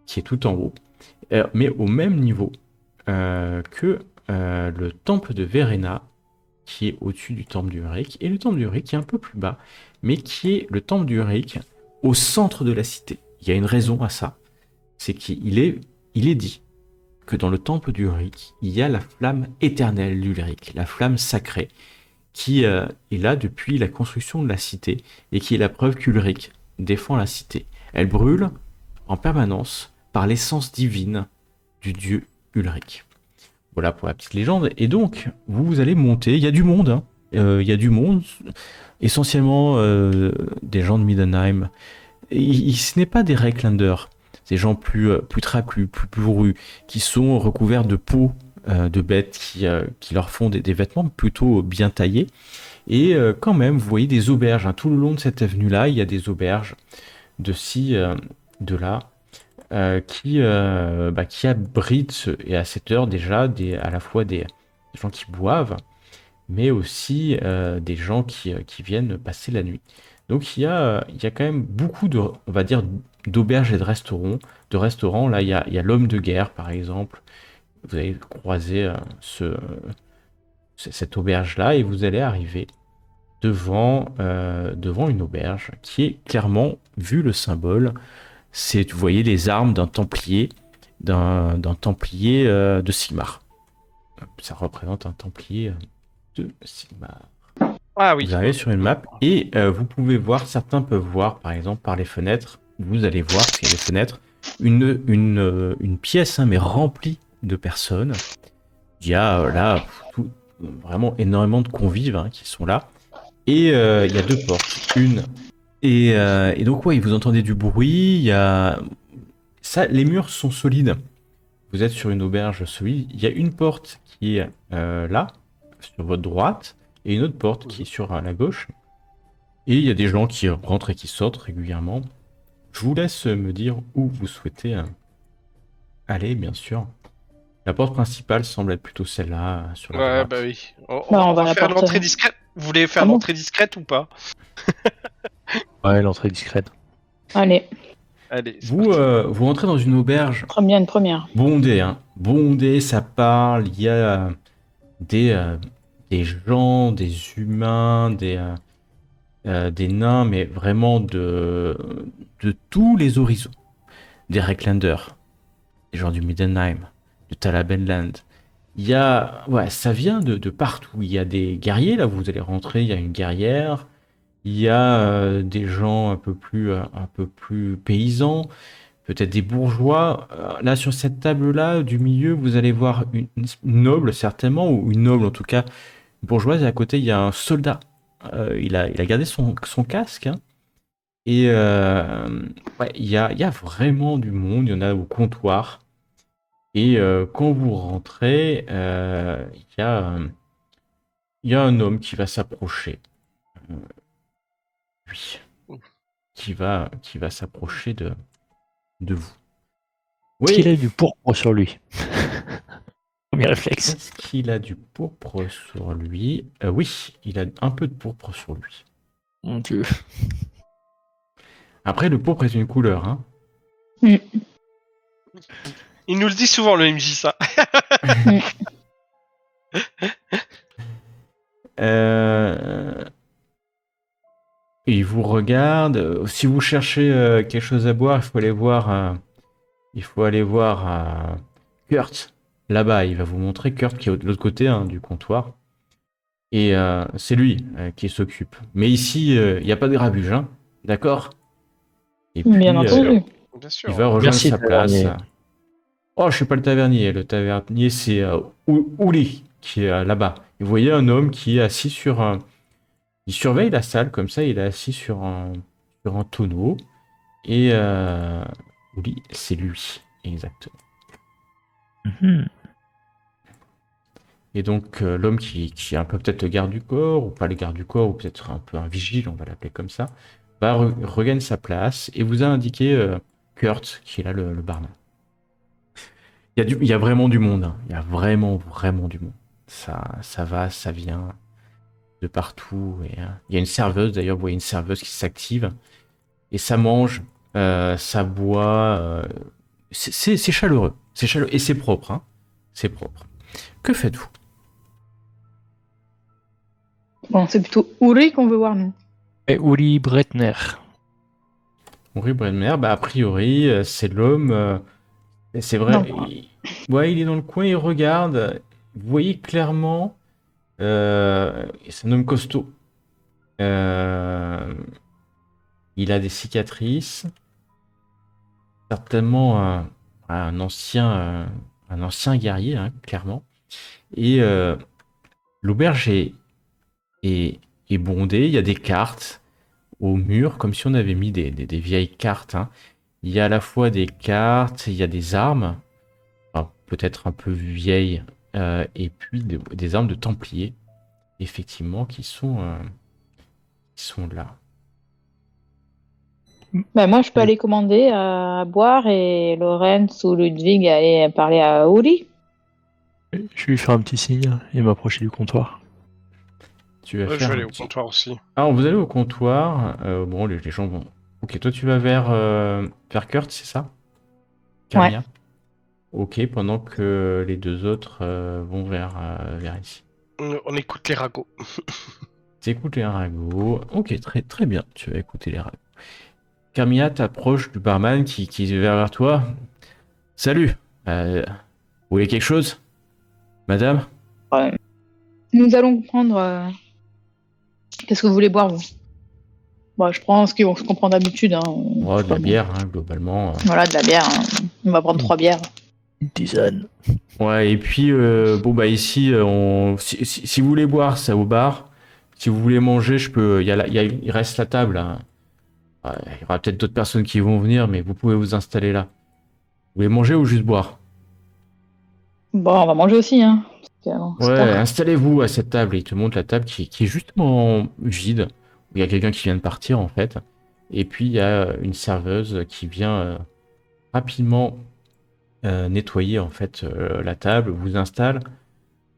qui est tout en haut, mais au même niveau que le temple de Verena, qui est au-dessus du temple d'Ulric, et le temple d'Ulric qui est un peu plus bas, mais qui est le temple d'Ulric au centre de la cité. Il y a une raison à ça, c'est qu'il est dit que dans le temple d'Ulric, il y a la flamme éternelle d'Ulric, la flamme sacrée, qui est là depuis la construction de la cité, et qui est la preuve qu'Ulric défend la cité. Elle brûle en permanence par l'essence divine du dieu Ulric. Voilà pour la petite légende. Et donc, vous allez monter, il y a du monde, hein. Il y a du monde, essentiellement des gens de Middenheim. Ce n'est pas des Reiklanders, des gens plus trapus, plus bourrus, qui sont recouverts de peau de bêtes qui leur font des vêtements plutôt bien taillés. Et quand même, vous voyez des auberges, hein. Tout le long de cette avenue-là, il y a des auberges de ci, de là, qui abritent, et à cette heure déjà, à la fois des gens qui boivent, mais aussi des gens qui viennent passer la nuit. Donc il y a quand même beaucoup on va dire, d'auberges et de restaurants. Là, il y a l'homme de guerre, par exemple. Vous allez croiser cette auberge-là et vous allez arriver devant une auberge qui est clairement, vu le symbole, vous voyez les armes d'un templier, de Sigmar. Ça représente un templier de Sigmar. Ah oui. Vous arrivez sur une map et vous pouvez voir, certains peuvent voir, par exemple, par les fenêtres, vous allez voir, parce qu'il y a des fenêtres, une pièce, hein, mais remplie de personnes. Il y a là vraiment énormément de convives, hein, qui sont là. Et il y a deux portes. Et donc, ouais, vous entendez du bruit. Les murs sont solides. Vous êtes sur une auberge solide. Il y a une porte qui est là, sur votre droite, et une autre porte qui est sur la gauche. Et il y a des gens qui rentrent et qui sortent régulièrement. Je vous laisse me dire où vous souhaitez aller, bien sûr. La porte principale semble être plutôt celle-là, sur la droite. Bah oui. On va faire l'entrée discrète. Vous voulez faire l'entrée discrète ou pas? Ouais, l'entrée discrète. Allez, vous rentrez dans une auberge une première. bondée, hein. Bondée, ça parle. Il y a des gens, des humains, des nains, mais vraiment de tous les horizons. Des Reiklanders, des gens du Middenheim, de Talabenland. Ça vient de partout. Il y a des guerriers, là, vous allez rentrer, il y a une guerrière. Il y a des gens un peu plus paysans, peut-être des bourgeois. Là, sur cette table-là, du milieu, vous allez voir une noble, certainement, ou une noble, en tout cas, bourgeoise. Et à côté, il y a un soldat. Il a gardé son casque, hein. Et il y a vraiment du monde. Il y en a au comptoir. Et quand vous rentrez, il y a un homme qui va s'approcher. Oui. Qui va s'approcher de vous. Oui. Est-ce qu'il a du pourpre sur lui? Premier réflexe. Est-ce qu'il a du pourpre sur lui? Oui, il a un peu de pourpre sur lui. Mon Dieu. Après, le pourpre est une couleur, hein. Il nous le dit souvent, le MJ, ça. Il vous regarde. Si vous cherchez quelque chose à boire, il faut aller voir Kurt. Là-bas, il va vous montrer Kurt qui est de l'autre côté, hein, du comptoir. Et c'est lui qui s'occupe. Mais ici, il n'y a pas de grabuge, hein. D'accord? Et puis, Bien entendu. Bien sûr. il va rejoindre Merci, sa place. tavernier. Oh, je suis pas le tavernier. Le tavernier, c'est Uli qui est là-bas. Et vous voyez un homme qui est assis il surveille la salle comme ça. Il est assis sur un tonneau. Et Uli, c'est lui, exactement. Mhm. Et donc l'homme qui est un peu peut-être le garde du corps, ou pas le garde du corps, ou peut-être un peu un vigile, on va l'appeler comme ça, regagne sa place et vous a indiqué Kurt, qui est là le barman. Il y a vraiment du monde, hein. Il y a vraiment, vraiment du monde. Ça va, ça vient de partout. Et, il y a une serveuse, d'ailleurs, vous voyez une serveuse qui s'active. Et ça mange, ça boit. C'est chaleureux. C'est chaleureux. Et c'est propre, hein. C'est propre. Que faites-vous? Bon, c'est plutôt Uri qu'on veut voir, nous. Et Uli Bretner. Henri Brenner, bah, a priori, c'est l'homme. Et c'est vrai. Dans le coin. Ouais, il est dans le coin, il regarde. Vous voyez clairement. C'est un homme costaud. Euh, il a des cicatrices. Certainement un ancien guerrier, hein, clairement. Et l'auberge est bondée. Il y a des cartes au mur, comme si on avait mis des vieilles cartes, hein. Il y a à la fois des cartes, il y a des armes, enfin, peut-être un peu vieilles, et puis des armes de Templiers, effectivement, qui sont là. Bah, moi, je peux aller commander à boire et Lorenz ou Ludwig aller parler à Uri. Je vais lui faire un petit signe et m'approcher du comptoir. Tu vas Ouais, je faire vais un aller au petit- comptoir aussi. Alors, vous allez au comptoir. Bon, les gens vont. Ok, toi, tu vas vers Kurt, c'est ça? Carmia? Ok, pendant que les deux autres vont vers ici. On écoute les ragots. Tu écoutes les ragots. Ok, très, très bien, tu vas écouter les ragots. Carmia t'approche du barman qui vient vers toi. Salut, vous voulez quelque chose, madame? Nous allons prendre. Qu'est-ce que vous voulez boire, vous? Bon, je prends ce qu'on se comprend d'habitude. Hein. Oh, de la Bon. bière, hein, globalement. Voilà, de la bière. Hein. On va prendre 3 bières. Une tisane. Ouais, et puis, bon, bah ici, si vous voulez boire, c'est au bar. Si vous voulez manger, je peux. Il reste la table, hein. Ouais, il y aura peut-être d'autres personnes qui vont venir, mais vous pouvez vous installer là. Vous voulez manger ou juste boire? Bon, on va manger aussi. Hein. Parce que, bon, c'est Ouais, tard. installez-vous à cette table. Il te montre la table qui est justement vide. Il y a quelqu'un qui vient de partir en fait. Et puis il y a une serveuse qui vient rapidement nettoyer en fait la table,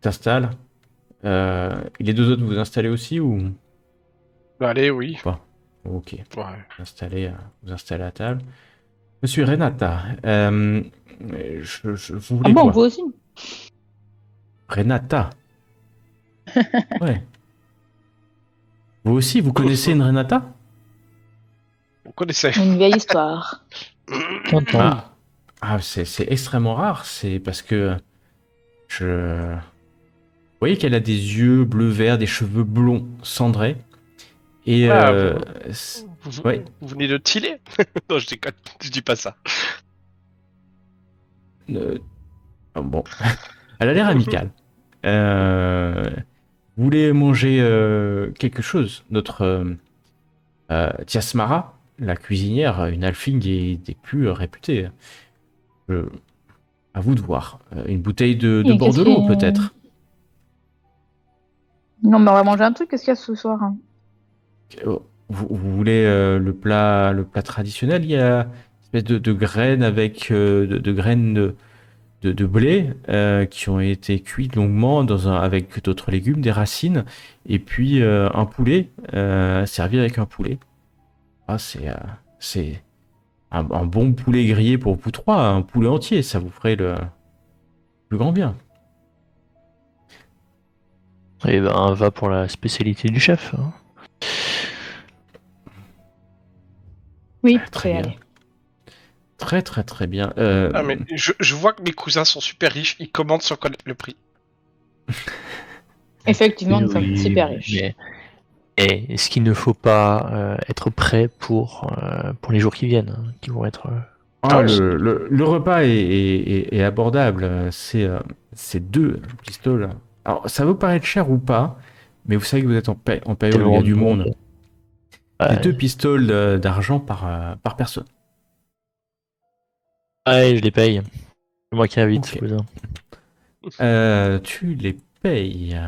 t'installe. Et les deux autres vous installez aussi ou Bah, allez, oui. pas? Ok, Ouais. vous installez à la table. Monsieur Renata, vous Ah voulez bon, quoi? vous aussi? Renata. Ouais. Vous aussi, vous connaissez une Renata? Vous connaissez. Une vieille histoire. T'entends. C'est extrêmement rare. C'est parce que vous voyez qu'elle a des yeux bleu-vert, des cheveux blonds cendrés. Et Ah, Vous ouais. venez de Tillet? Non, je déconne. Je dis pas ça. Bon, elle a l'air amicale. Vous voulez manger quelque chose? Notre Tiasmara, la cuisinière, une alphine des plus réputées. À vous de voir. Une bouteille de Et Bordelon, qu'est-ce qui- peut-être. Non, mais on va manger un truc. Qu'est-ce qu'il y a ce soir? Hein? Vous voulez le plat traditionnel? Il y a une espèce de graines avec de graines de blé qui ont été cuites longuement avec d'autres légumes, des racines, et puis un poulet servi avec un poulet. Ah, c'est un bon poulet grillé pour vous trois, un poulet entier, ça vous ferait le plus grand bien. Et ben, va pour la spécialité du chef. Hein. Oui, Très bien. allez. Très très très bien. Ah, mais je vois que mes cousins sont super riches. Ils commandent sans connaître le prix. Effectivement, nous sommes Oui, super riches. mais- Et est-ce qu'il ne faut pas être prêt pour les jours qui viennent, hein, qui vont être... Le repas est abordable. C'est 2 pistoles. Alors, ça vous paraître cher ou pas, mais vous savez que vous êtes en période où il y a du monde. C'est 2 pistoles d'argent par personne. Ouais, je les paye. C'est moi qui invite, Ok. cousin. Tu les paye.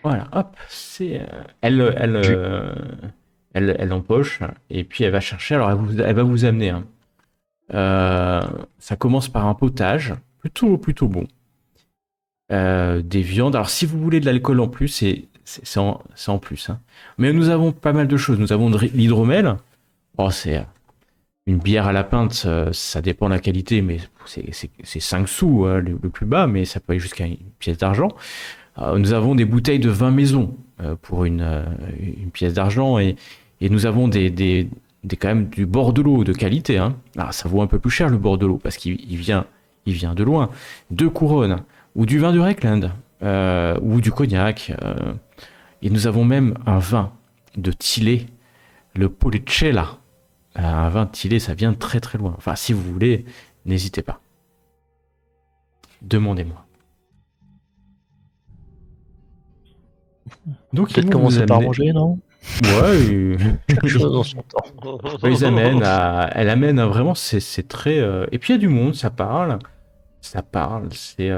Voilà, hop, c'est. Elle empoche et puis elle va chercher. Alors elle va vous amener. Hein. Ça commence par un potage, plutôt bon. Des viandes. Alors si vous voulez de l'alcool en plus, c'est en plus. Hein. Mais nous avons pas mal de choses. Nous avons de l'hydromel. Oh, c'est une bière à la pinte, ça dépend de la qualité, mais c'est 5 sous le plus bas, mais ça peut aller jusqu'à une pièce d'argent. Nous avons des bouteilles de vin maison pour une pièce d'argent et nous avons quand même du Bordelot de qualité. Hein. Alors, ça vaut un peu plus cher le Bordelot parce qu'il vient de loin. 2 couronnes ou du vin de Reckland ou du cognac. Et nous avons même un vin de Tillé, le Policella. Un vin de Tillé, ça vient très très loin. Enfin, si vous voulez, n'hésitez pas. Demandez-moi. Donc, peut-être commencer par manger, non? Ouais, chaque chose en son temps. Elle amène vraiment, c'est très. Et puis il y a du monde, ça parle, c'est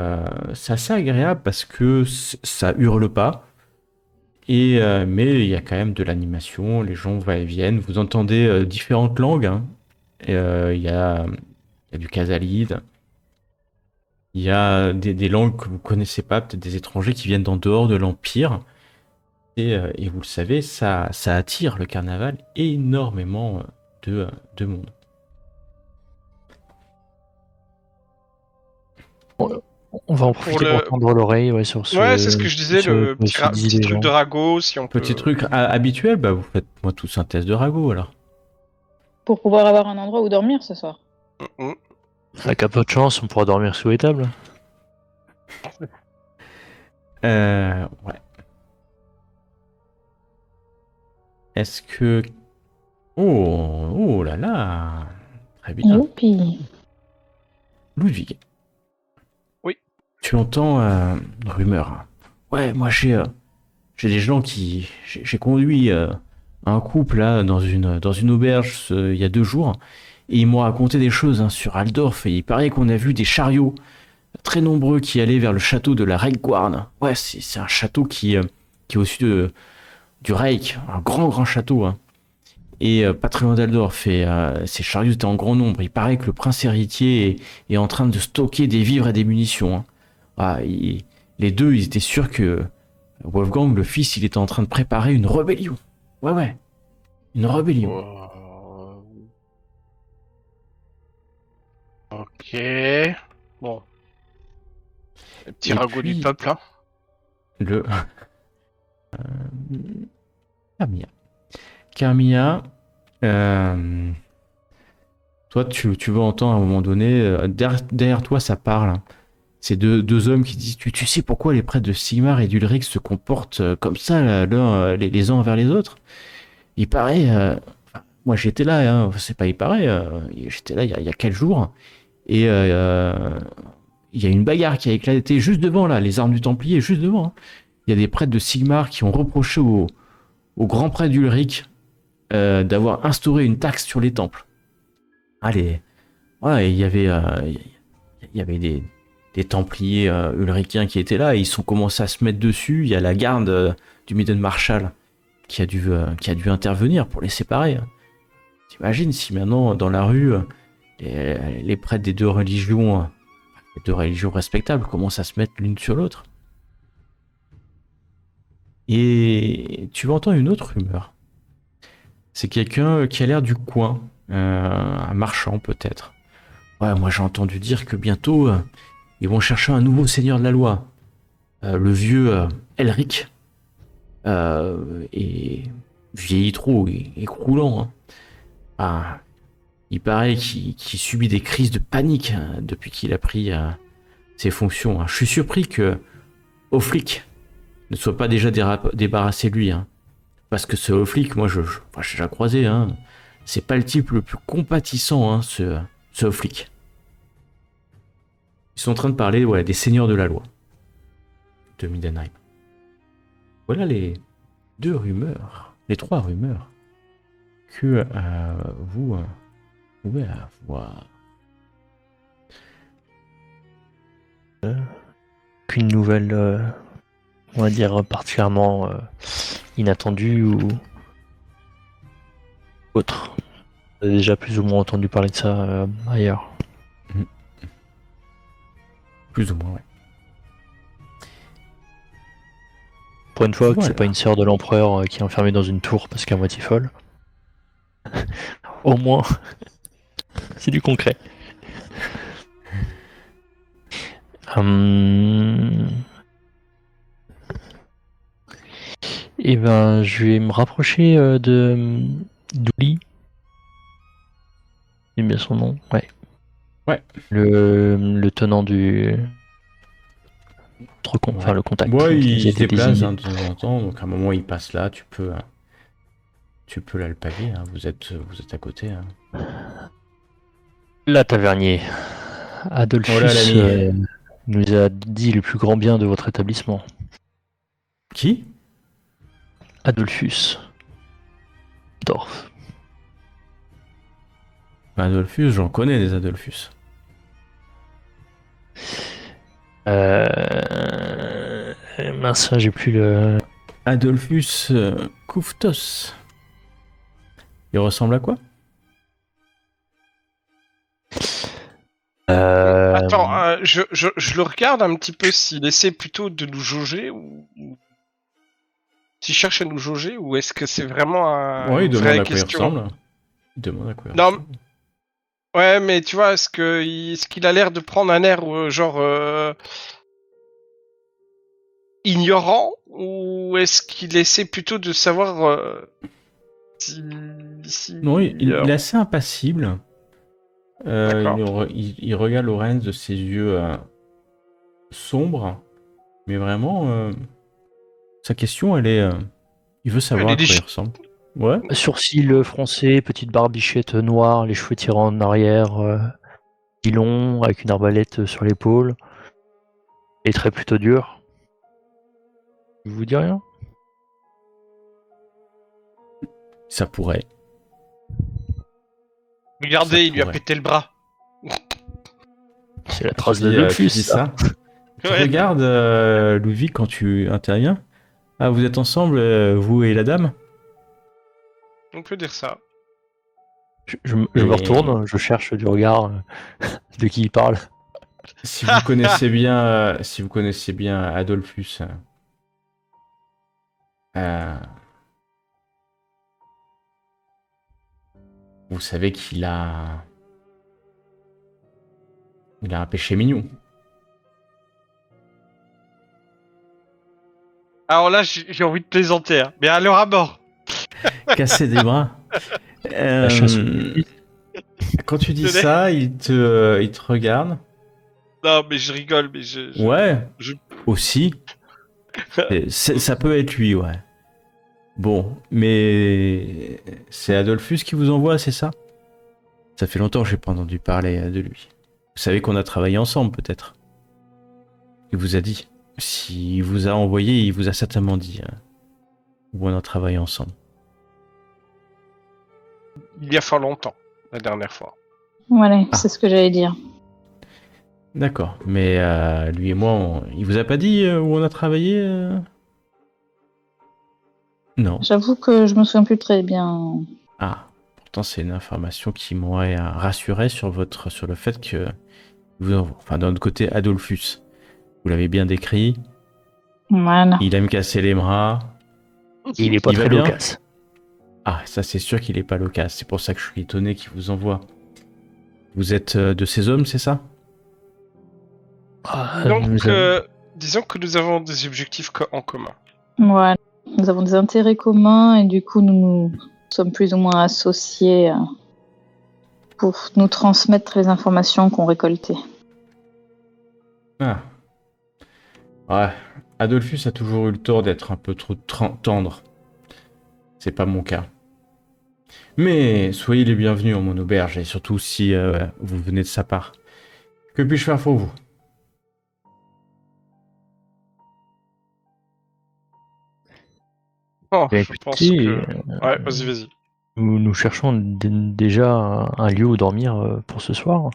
assez agréable parce que ça hurle pas. Mais il y a quand même de l'animation, les gens vont et viennent, vous entendez différentes langues. Hein. Il y a du Kazalide, il y a des langues que vous connaissez pas, peut-être des étrangers qui viennent d'en dehors de l'Empire. Et vous le savez, ça attire le carnaval énormément de monde. On va en profiter pour tendre l'oreille sur ce. Ouais, c'est ce que je disais, le petit truc de ragot, si on peut. Petit truc habituel, bah vous faites moi tous un test de ragot alors. Pour pouvoir avoir un endroit où dormir ce soir. Avec un peu de chance, on pourra dormir sous les tables. Ouais. Est-ce que... Oh là là. Très bien. Youpi. Ludwig. Oui. Tu entends une rumeur. Ouais, moi j'ai des gens qui... J'ai conduit un couple là dans une auberge il y a 2 jours. Et ils m'ont raconté des choses sur Aldorf. Et il paraît qu'on a vu des chariots très nombreux qui allaient vers le château de la Reikguard. Ouais, c'est un château qui est au-dessus du Reich, un grand château, hein. Et pas très loin d'Aldorf, et ces chariots étaient en grand nombre. Il paraît que le prince héritier est en train de stocker des vivres et des munitions. Hein. Ah, les deux, ils étaient sûrs que Wolfgang, le fils, il était en train de préparer une rébellion. Ouais, une rébellion. Ok. Bon. Le petit ragot du peuple, hein. Le... Carmilla, toi tu vas entendre à un moment donné, derrière toi ça parle. Hein. C'est deux hommes qui disent tu sais pourquoi les prêtres de Sigmar et d'Ulrich se comportent comme ça là, les uns envers les autres? Il paraît, moi j'étais là, hein, c'est pas il paraît, j'étais là il y a quelques jours et il y a une bagarre qui a éclaté juste devant là, les armes du Templier juste devant. Hein. Il y a des prêtres de Sigmar qui ont reproché au grand prêtre d'Ulrich d'avoir instauré une taxe sur les temples. Allez, ouais, il y avait des Templiers ulrichiens qui étaient là et ils ont commencé à se mettre dessus. Il y a la garde du Midden Marshal qui a dû intervenir pour les séparer. T'imagines si maintenant dans la rue les prêtres des deux religions respectables commencent à se mettre l'une sur l'autre. Et tu vas entendre une autre rumeur. C'est quelqu'un qui a l'air du coin, un marchand peut-être. Ouais, moi j'ai entendu dire que bientôt ils vont chercher un nouveau seigneur de la loi. Le vieux Elric est vieilli trop et croulant. Hein. Ah, il paraît qu'il subit des crises de panique depuis qu'il a pris ses fonctions. Hein. Je suis surpris que Offlic ne soit pas déjà débarrassé de lui. Hein. Parce que ce Offlic, moi j'ai déjà croisé, hein. C'est pas le type le plus compatissant, hein, ce Offlic. Ils sont en train de parler des seigneurs de la loi de Middenheim. Voilà les 3 rumeurs que vous pouvez avoir. aucune nouvelle, on va dire, particulièrement inattendue ou autre. Vous avez déjà plus ou moins entendu parler de ça ailleurs. Plus ou moins, ouais. Pour une fois que Voilà. c'est pas une sœur de l'empereur qui est enfermée dans une tour parce qu'elle est à moitié folle. Au moins, c'est du concret. Et ben, je vais me rapprocher de Douli. C'est bien son nom, ouais. Ouais. Le tenant du. Enfin, le contact. Ouais, qui il a se été déplace désigné. de temps en temps, donc à un moment il passe là, tu peux l'alpaguer, hein, vous êtes à côté. Hein. La tavernier. Adolphus Oh là, l'ami. nous a dit le plus grand bien de votre établissement. Qui? Adolphus. Dorf. Adolphus, j'en connais des Adolphus. Mince, j'ai plus le. Adolphus Couftos. Il ressemble à quoi? Attends, je le regarde un petit peu s'il essaie plutôt de nous jauger ou s'il cherche à nous jauger ou est-ce que c'est vraiment Ouais, il une demande vraie à quoi il question. ressemble. Il demande à quoi il Non, ressemble. Ouais, mais tu vois, est-ce qu'il a l'air de prendre un air ignorant ou est-ce qu'il essaie plutôt de savoir si Non, il est assez impassible. D'accord. Il regarde Lorenz de ses yeux sombres, mais vraiment, sa question, elle est, il veut savoir à quoi il ressemble. Ouais. Sourcils froncés, petite barbichette noire, les cheveux tirés en arrière, long, avec une arbalète sur l'épaule, et traits plutôt durs. Je vous dis rien? Ça pourrait. Regardez, Ça il lui a pourrait. pété le bras. C'est la trace Tu de dis, Dolphus, tu dis ça. Tu Ouais. regardes Ludwig quand tu interviens. Ah, vous êtes ensemble, vous et la dame? On peut dire ça. Je me retourne, je cherche du regard de qui il parle. Si vous connaissez bien Adolphus, vous savez qu'il a un péché mignon. Alors là, j'ai envie de plaisanter, hein. Mais alors à mort. Casser des bras. La chasse aux Quand tu dis ça, il te regarde. Non, mais je rigole, mais Ouais, je- aussi. Ça peut être lui, ouais. Bon, mais c'est Adolphus qui vous envoie, c'est ça? Ça fait longtemps que j'ai pas entendu parler de lui. Vous savez qu'on a travaillé ensemble, peut-être. Il vous a dit. S'il vous a envoyé, il vous a certainement dit où on a travaillé ensemble. Il y a fort longtemps, la dernière fois. Voilà, c'est ce que j'allais dire. D'accord, mais lui et moi, il vous a pas dit où on a travaillé Non. J'avoue que je me souviens plus très bien. Ah, pourtant c'est une information qui m'aurait rassuré sur le fait que enfin d'un autre côté Adolphus, vous l'avez bien décrit, Voilà. il aime casser les bras. Il est pas Il va très bien loquace. Ah, ça c'est sûr qu'il est pas loquace, c'est pour ça que je suis étonné qu'il vous envoie. Vous êtes de ces hommes, c'est ça? Donc, disons que nous avons des objectifs en commun. Voilà. Nous avons des intérêts communs et du coup, nous sommes plus ou moins associés pour nous transmettre les informations qu'on récoltait. Ah. Ouais, Adolphus a toujours eu le tort d'être un peu trop tendre. C'est pas mon cas. Mais soyez les bienvenus en mon auberge, et surtout si vous venez de sa part. Que puis-je faire pour vous? Oh, Bien, je pense écoutez, que... Ouais, vas-y. nous cherchons déjà un lieu où dormir pour ce soir.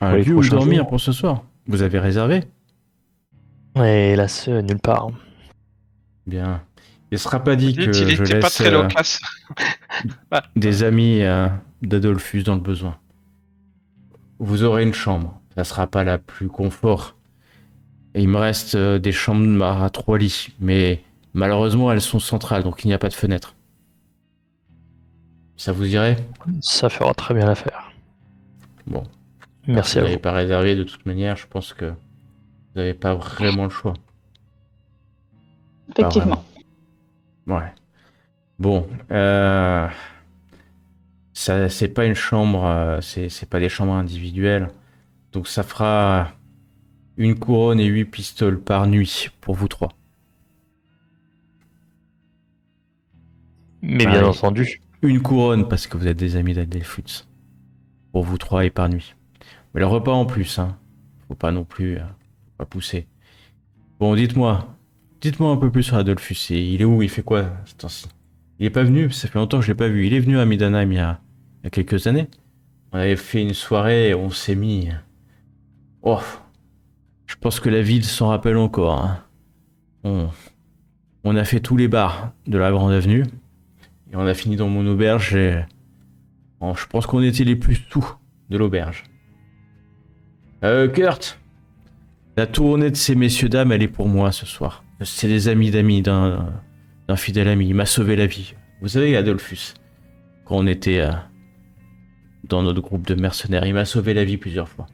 Un Pour les lieu où prochains dormir jours. pour ce soir? Vous avez réservé? Et hélas, nulle part. Bien. Il ne sera pas dit Dites, que il je était pas laisse très loquace. Ah, des amis d'Adolphus dans le besoin. Vous aurez une chambre. Ça sera pas la plus confort. Et il me reste des chambres à 3 lits, mais malheureusement elles sont centrales, donc il n'y a pas de fenêtre. Ça vous irait? Ça fera très bien l'affaire. Bon, Merci vous à n'avez vous. pas réservé de toute manière, je pense que vous n'avez pas vraiment le choix. Pas Effectivement. vraiment. Ouais. Bon, ça c'est pas une chambre, c'est pas des chambres individuelles, donc ça fera une couronne et 8 pistoles par nuit pour vous 3. Mais Ah bien oui. entendu. Une couronne parce que vous êtes des amis d'Adelphus. Pour vous 3 et par nuit. Mais le repas en plus, hein. Faut pas non plus faut pas pousser. Bon, dites-moi un peu plus sur Adolphus. Il est où? Il fait quoi ce temps-ci? Il est pas venu, ça fait longtemps que je l'ai pas vu. Il est venu à Midanheim il y a quelques années. On avait fait une soirée et on s'est mis. Oh, je pense que la ville s'en rappelle encore, hein. On a fait tous les bars de la Grande Avenue. Et on a fini dans mon auberge et je pense qu'on était les plus sous de l'auberge. Kurt, la tournée de ces messieurs-dames, elle est pour moi ce soir. C'est des amis d'amis d'un fidèle ami. Il m'a sauvé la vie. Vous savez, Adolphus, quand on était dans notre groupe de mercenaires, il m'a sauvé la vie plusieurs fois.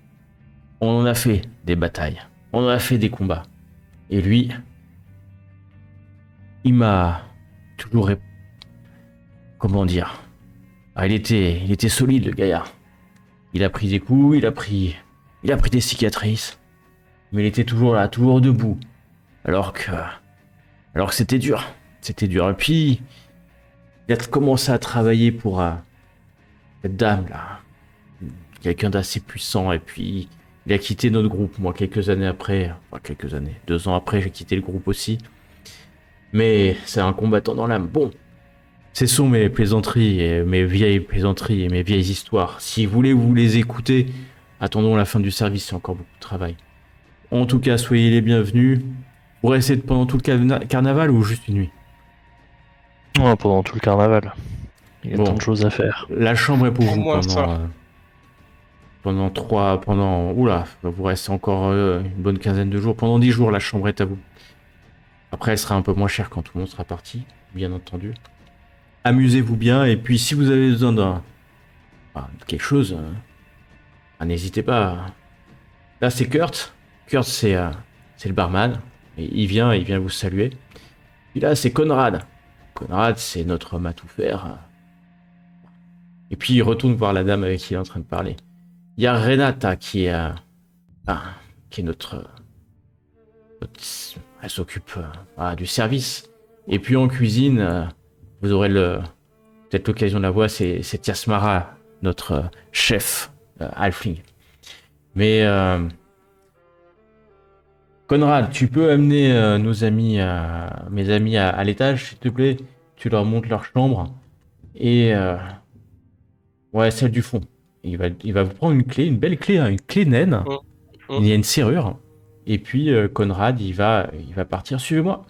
On en a fait des batailles. On en a fait des combats. Et lui, il m'a toujours... Comment dire? Ah, il était solide, le gaillard. Il a pris des coups, il a pris des cicatrices. Mais il était toujours là, toujours debout. Alors que c'était dur. C'était dur. Et puis, il a commencé à travailler pour cette dame là. Quelqu'un d'assez puissant. Et puis, il a quitté notre groupe. Moi, quelques années après, enfin quelques années, 2 ans après, j'ai quitté le groupe aussi. Mais c'est un combattant dans l'âme. Bon, cessons mes plaisanteries et mes vieilles plaisanteries et mes vieilles histoires. Si vous voulez vous les écouter, attendons la fin du service, c'est encore beaucoup de travail. En tout cas, soyez les bienvenus. Vous restez pendant tout le carnaval ou juste une nuit? Ouais, pendant tout le carnaval. Il y a Bon. tant de choses à faire. La chambre est pour Au vous moins ça. Oula, vous restez encore une bonne quinzaine de jours. Pendant 10 jours, la chambre est à vous. Après, elle sera un peu moins chère quand tout le monde sera parti, bien entendu. Amusez-vous bien, et puis si vous avez besoin de quelque chose, n'hésitez pas. Là, c'est Kurt. Kurt, c'est le barman. Et il vient vous saluer. Puis là, c'est Conrad. Conrad, c'est notre homme à tout faire. Et puis, il retourne voir la dame avec qui il est en train de parler. Il y a Renata qui est notre elle s'occupe du service. Et puis en cuisine, vous aurez peut-être l'occasion de la voir, c'est Tiasmara, notre chef halfling. Mais Conrad, tu peux amener mes amis à l'étage, s'il te plaît. Tu leur montres leur chambre et ouais, celle du fond. Il va vous prendre une clé, une belle clé, hein, une clé naine. Il y a une serrure. Et puis Conrad, il va partir. Suivez-moi.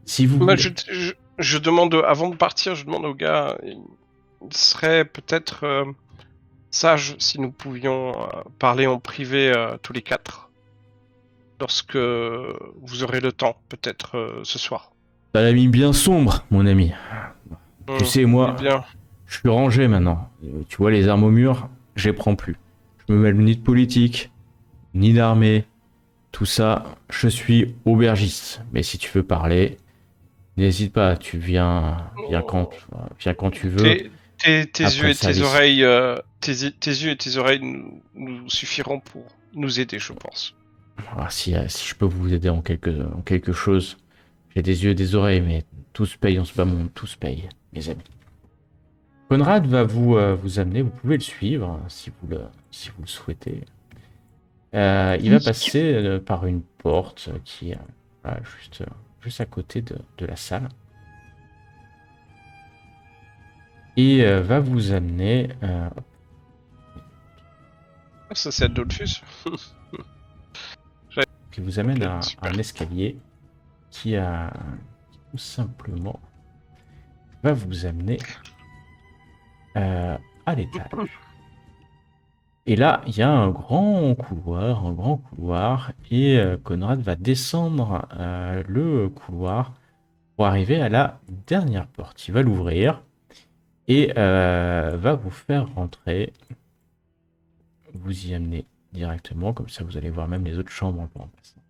Si vous Bah, voulez. je demande, avant de partir, je demande au gars, il serait peut-être sage si nous pouvions parler en privé tous les 4. Lorsque vous aurez le temps, peut-être ce soir. T'as la mis bien sombre, mon ami. Tu sais, moi, Eh bien, je suis rangé maintenant. Tu vois, les armes au mur, je les prends plus. Je me mêle ni de politique, ni d'armée. Tout ça, je suis aubergiste. Mais si tu veux parler, n'hésite pas. Tu viens quand tu veux. tes Après yeux le et tes service. oreilles, tes yeux et tes oreilles nous suffiront pour nous aider, je pense. Alors, si je peux vous aider en quelque chose, j'ai des yeux et des oreilles, mais tout se paye en ce bas monde, tout se paye, mes amis. Conrad va vous amener, vous pouvez le suivre si vous le souhaitez. Il va passer par une porte qui est juste à côté de la salle. Et va vous amener... Ça, c'est Adolphus. qui vous amène Ok, à super. un escalier qui a tout simplement va vous amener à l'étage. Et là, il y a un grand couloir, et Conrad va descendre le couloir pour arriver à la dernière porte. Il va l'ouvrir et va vous faire rentrer. Vous y amenez directement, comme ça vous allez voir même les autres chambres en passant.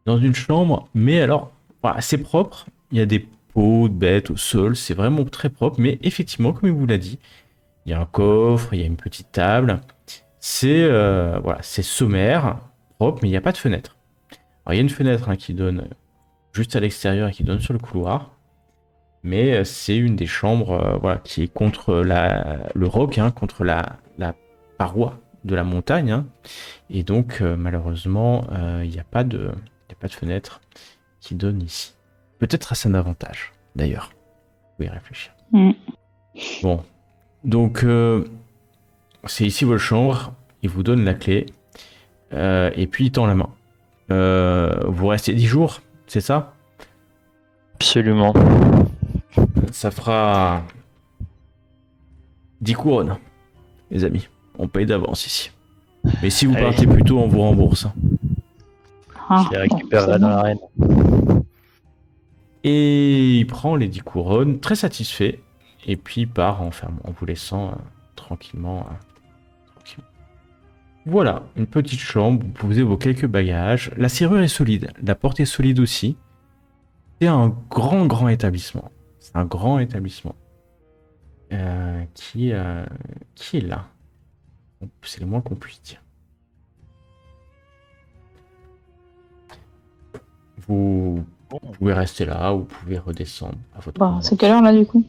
Dans une chambre, mais alors, voilà, c'est propre. Il y a des pots de bêtes au sol, c'est vraiment très propre, mais effectivement, comme il vous l'a dit, il y a un coffre, il y a une petite table. C'est voilà, c'est sommaire, propre, mais il n'y a pas de fenêtre. Alors il y a une fenêtre qui donne juste à l'extérieur et qui donne sur le couloir, mais c'est une des chambres voilà, qui est contre le roc, contre la paroi de la montagne, et donc malheureusement il n'y a pas de fenêtre qui donne ici. Peut-être à son avantage, d'ailleurs. Vous pouvez y réfléchir. Bon, donc c'est ici votre chambre, il vous donne la clé, et puis il tend la main. Vous restez 10 jours, c'est ça? Absolument. Ça fera 10 couronnes, les amis. On paye d'avance ici. Mais si vous Allez. partez plus tôt, on vous rembourse. Ah, Je les bon, récupérerai c'est dans bon. l'arène. Et il prend les 10 couronnes, très satisfait, et puis il part en vous laissant tranquillement. Voilà, une petite chambre, vous posez vos quelques bagages. La serrure est solide, la porte est solide aussi. C'est un grand établissement. C'est un grand établissement qui est là. C'est le moins qu'on puisse dire. Vous pouvez rester là, ou vous pouvez redescendre à votre Bah, convenance. c'est quelle heure là du coup?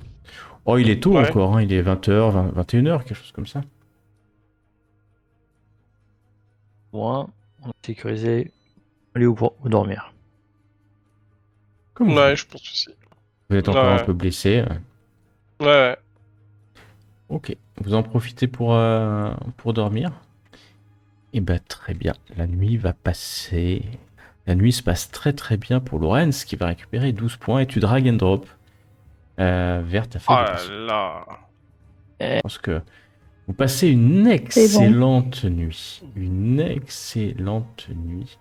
Oh, il est tôt Ouais. encore, il est 20h, 21h, quelque chose comme ça. Moi, on est sécurisé. Allez où dormir. Comme vous Ouais, voulez. je pense aussi. Vous êtes encore Ouais. un peu blessé. Ouais. Ok, vous en profitez pour dormir. Et bah très bien, la nuit va passer. La nuit se passe très bien pour Lorenz qui va récupérer 12 points et tu drag and drop vers ta Oh feuille de là passion. là. Je pense que vous passez une excellente nuit. Une excellente nuit.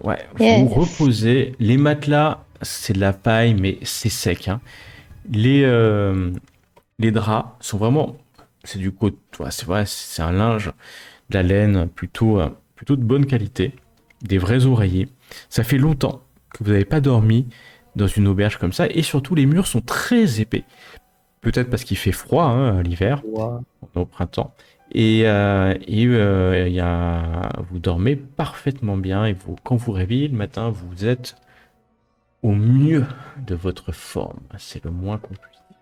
Ouais, Yes. vous reposez. Les matelas, c'est de la paille, mais c'est sec. Les draps sont vraiment... C'est du coton. Ouais, c'est vrai, c'est un linge, de la laine plutôt de bonne qualité. Des vrais oreillers. Ça fait longtemps que vous n'avez pas dormi dans une auberge comme ça. Et surtout, les murs sont très épais. Peut-être parce qu'il fait froid l'hiver, au printemps. Et vous dormez parfaitement bien. Et quand vous réveillez le matin, vous êtes au mieux de votre forme. C'est le moins qu'on puisse dire.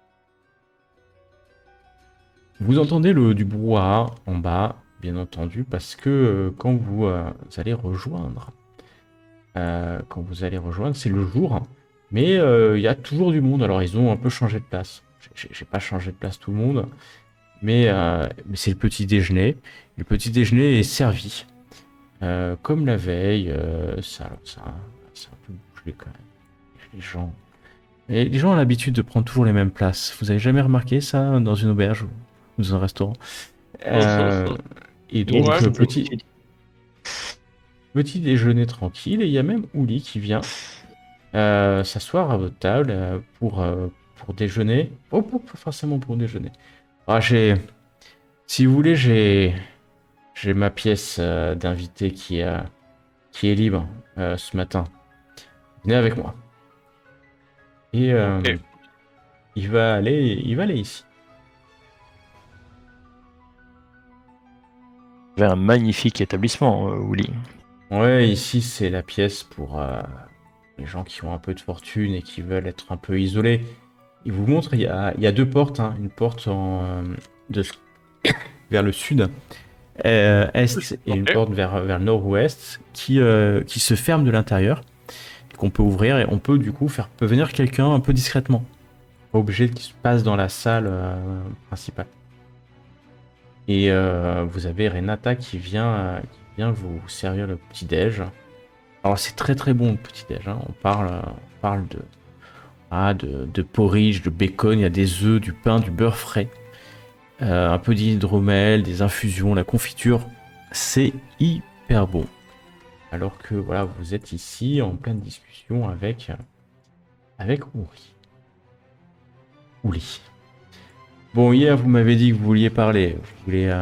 Vous entendez du brouhaha en bas, bien entendu, parce que quand vous allez rejoindre, c'est le jour, mais il y a toujours du monde. Alors ils ont un peu changé de place. J'ai pas changé de place tout le monde, mais c'est le petit déjeuner. Le petit déjeuner est servi comme la veille. Ça c'est un peu bougé quand même. Les gens ont l'habitude de prendre toujours les mêmes places. Vous avez jamais remarqué ça dans une auberge ou dans un restaurant? Et donc Ouais. petit déjeuner tranquille, et il y a même Ouli qui vient s'asseoir à votre table pour déjeuner. Oh, pas forcément pour déjeuner. Ah, si vous voulez, j'ai ma pièce d'invité qui est libre ce matin. Venez avec moi. Et Ok. il va aller ici. Vous avez un magnifique établissement, Willy. Ouais, ici c'est la pièce pour les gens qui ont un peu de fortune et qui veulent être un peu isolés. Il vous montre, il y a deux portes, une porte vers le sud, est, et une Ok. porte vers le nord-ouest qui se ferme de l'intérieur, qu'on peut ouvrir, et on peut du coup faire venir quelqu'un un peu discrètement. Pas obligé qu'il se passe dans la salle principale. Et vous avez Renata qui vient vous servir le petit-déj. Alors c'est très très bon le petit-déj, hein. On parle de porridge, de bacon, il y a des œufs, du pain, du beurre frais, un peu d'hydromel, des infusions, la confiture. C'est hyper bon. Alors que voilà, vous êtes ici en pleine discussion avec Ouli. Bon, hier vous m'avez dit que vous vouliez parler. Vous voulez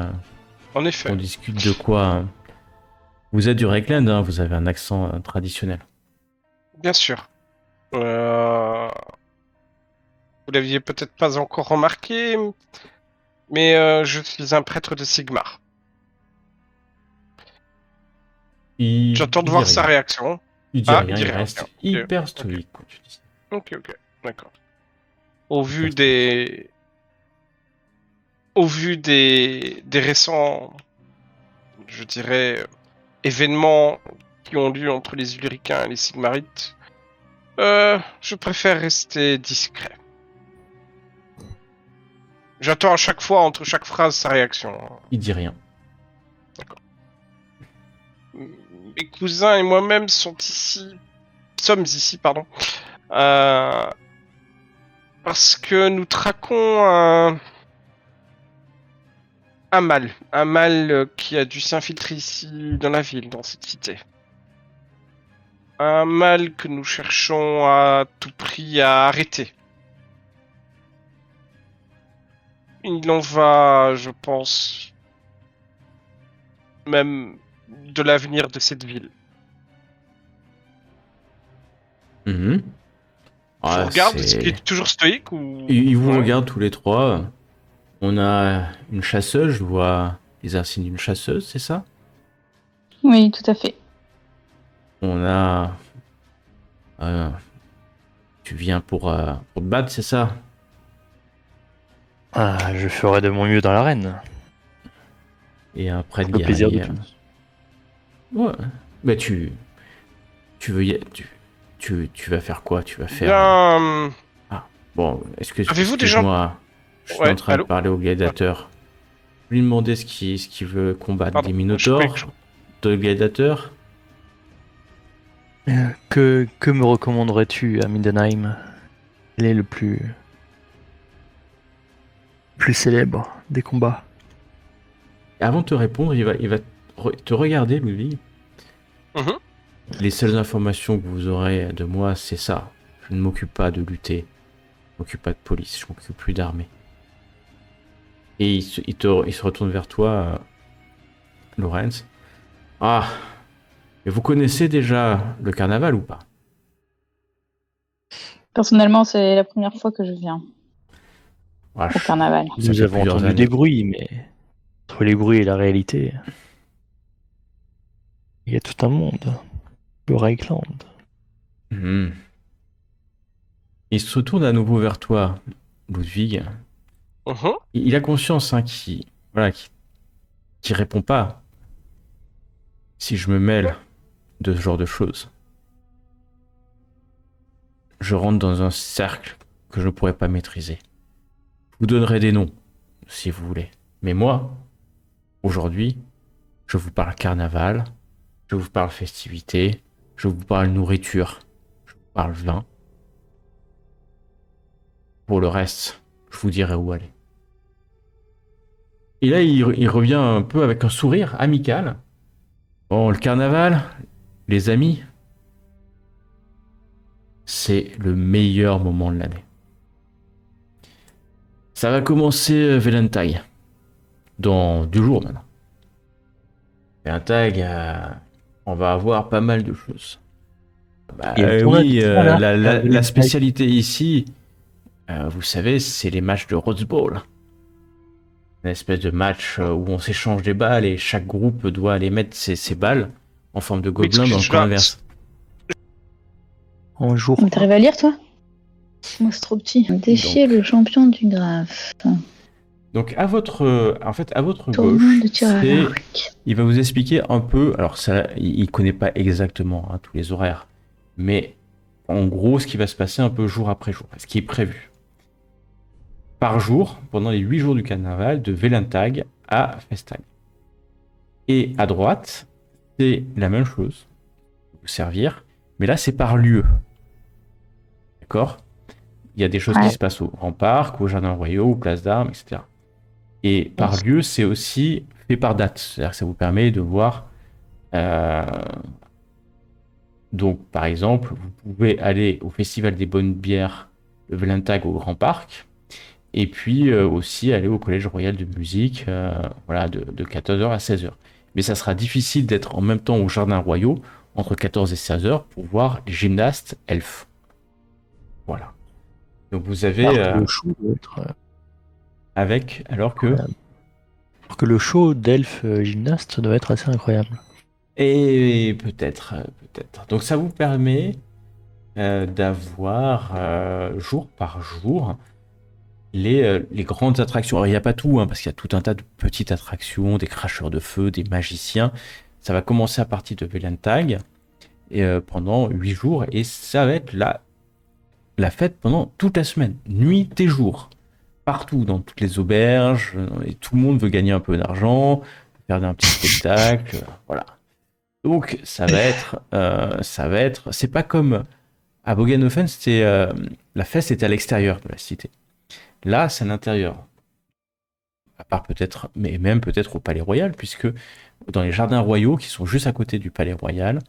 En effet. qu'on discute de quoi, hein? Vous êtes du Reckland, hein, vous avez un accent traditionnel. Bien sûr. Vous l'aviez peut-être pas encore remarqué, mais je suis un prêtre de Sigmar. J'attends de Il voir dit sa rien. réaction. Il dit Ah, rien, il dit il rien. reste Ok. hyper stoïque quand tu dis ça. Ok, d'accord. Au vu des récents, je dirais, événements qui ont lieu entre les Ulricains et les Sigmarites, je préfère rester discret. J'attends à chaque fois, entre chaque phrase, sa réaction. Il dit rien. Mes cousins et moi-même sommes ici, parce que nous traquons un mal qui a dû s'infiltrer ici dans la ville, dans cette cité. Un mal que nous cherchons à tout prix à arrêter. Il en va, je pense, même de l'avenir de cette ville. Mhm. Je Ah, vous regarde, c'est- est-ce qu'il est toujours stoïque ou... Ils vous Ouais. regardent tous les trois. On a une chasseuse, je vois les insignes d'une chasseuse, c'est ça? Oui, tout à fait. On a... tu viens pour te battre, c'est ça? Ah, je ferai de mon mieux dans l'arène. Et un prêtre Pour le plaisir de guerrier. tous. Ouais. Mais tu veux tu vas faire quoi? Tu vas faire... Bien... Bon, est-ce que... Avez-vous déjà- excuse-moi, je suis Ouais, en train allô? de parler au gladiateur. Je lui demander ce qu'il veut combattre. Pardon, Des je minotaures? croyais que De gladiateurs? Que me recommanderais-tu à Mindenheim? Quel est le plus célèbre des combats? Avant de te répondre, il va te regarder, Ludwig. Mhm. Les seules informations que vous aurez de moi, c'est ça. Je ne m'occupe pas de lutter. Je m'occupe pas de police. Je m'occupe plus d'armée. Et il se retourne vers toi, Lorenz. Ah, mais vous connaissez déjà le carnaval ou pas? Personnellement, c'est la première fois que je viens Ah, au carnaval. ça Nous fait avons plusieurs entendu années. des bruits, mais entre les bruits et la réalité, il y a tout un monde. Le Reichland. Mhm. Il se retourne à nouveau vers toi, Ludwig. Mhm. Il a conscience, hein, qui répond pas si je me mêle de ce genre de choses. Je rentre dans un cercle que je ne pourrais pas maîtriser. Je vous donnerai des noms, si vous voulez. Mais moi, aujourd'hui, je vous parle carnaval, je vous parle festivité, je vous parle nourriture, je vous parle vin. Pour le reste, je vous dirai où aller. Et là, il revient un peu avec un sourire amical. Bon, le carnaval, les amis, c'est le meilleur moment de l'année. Ça va commencer Valentine, dans 2 jours maintenant. Valentine, on va avoir pas mal de choses. Bah, Il y a le tournoi oui, du tournoi, là, la Valentine. spécialité ici, vous savez, c'est les matchs de Rose Bowl. Une espèce de match où on s'échange des balles et chaque groupe doit aller mettre ses balles en forme de gobelin dans le camp inverse. En jour. Mais t'arrives à lire, toi? Moi, c'est trop petit. Défier le champion du graphe. Donc à votre Tournoi gauche, de tir à c'est- l'arc. il va vous expliquer un peu. Alors ça, il connaît pas exactement, hein, tous les horaires, mais en gros, ce qui va se passer un peu jour après jour, ce qui est prévu. Par jour, pendant les 8 jours du carnaval, de Velentag à Festag. Et à droite, c'est la même chose. vous servir. Mais là, c'est par lieu. D'accord? Il y a des choses qui Ouais. se passent au Grand Parc, au Jardin Royaux, aux places d'armes, etc. Et par lieu, c'est aussi fait par date. C'est-à-dire que ça vous permet de voir. Donc, par exemple, vous pouvez aller au Festival des Bonnes Bières le Velentag au Grand Parc. Et puis aussi aller au Collège Royal de Musique voilà, de 14h à 16h. Mais ça sera difficile d'être en même temps au Jardin Royaux entre 14 et 16h pour voir les gymnastes elfes. Voilà. Donc vous avez Alors que le show doit être, avec, alors que... incroyable. Alors que le show d'elfe gymnaste doit être assez incroyable. Et peut-être, peut-être. Donc ça vous permet d'avoir jour par jour les grandes attractions. Alors il n'y a pas tout, hein, parce qu'il y a tout un tas de petites attractions, des cracheurs de feu, des magiciens. Ça va commencer à partir de Velentag et, pendant 8 jours, et ça va être la fête pendant toute la semaine, nuit et jour. Partout, dans toutes les auberges, et tout le monde veut gagner un peu d'argent, faire un petit spectacle, voilà. Donc ça va être, c'est pas comme à Bogenhofen, c'était la fête était à l'extérieur de la cité. Là, c'est à l'intérieur. À part peut-être, mais même peut-être au Palais Royal, puisque dans les jardins royaux qui sont juste à côté du Palais Royal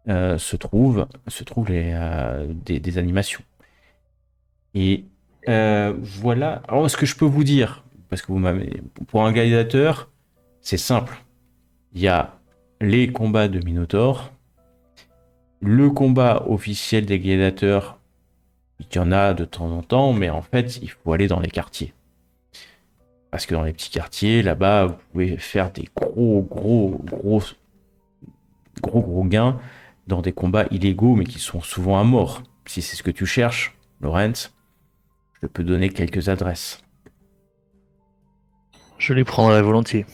se trouvent des animations. Et voilà. Alors, ce que je peux vous dire, parce que pour un gladiateur, c'est simple. Il y a les combats de Minotaur, le combat officiel des gladiateurs. Il y en a de temps en temps, mais en fait, il faut aller dans les quartiers. Parce que dans les petits quartiers, là-bas, vous pouvez faire des gros gains dans des combats illégaux, mais qui sont souvent à mort. Si c'est ce que tu cherches, Laurent, je peux donner quelques adresses. Je les prendrai volontiers.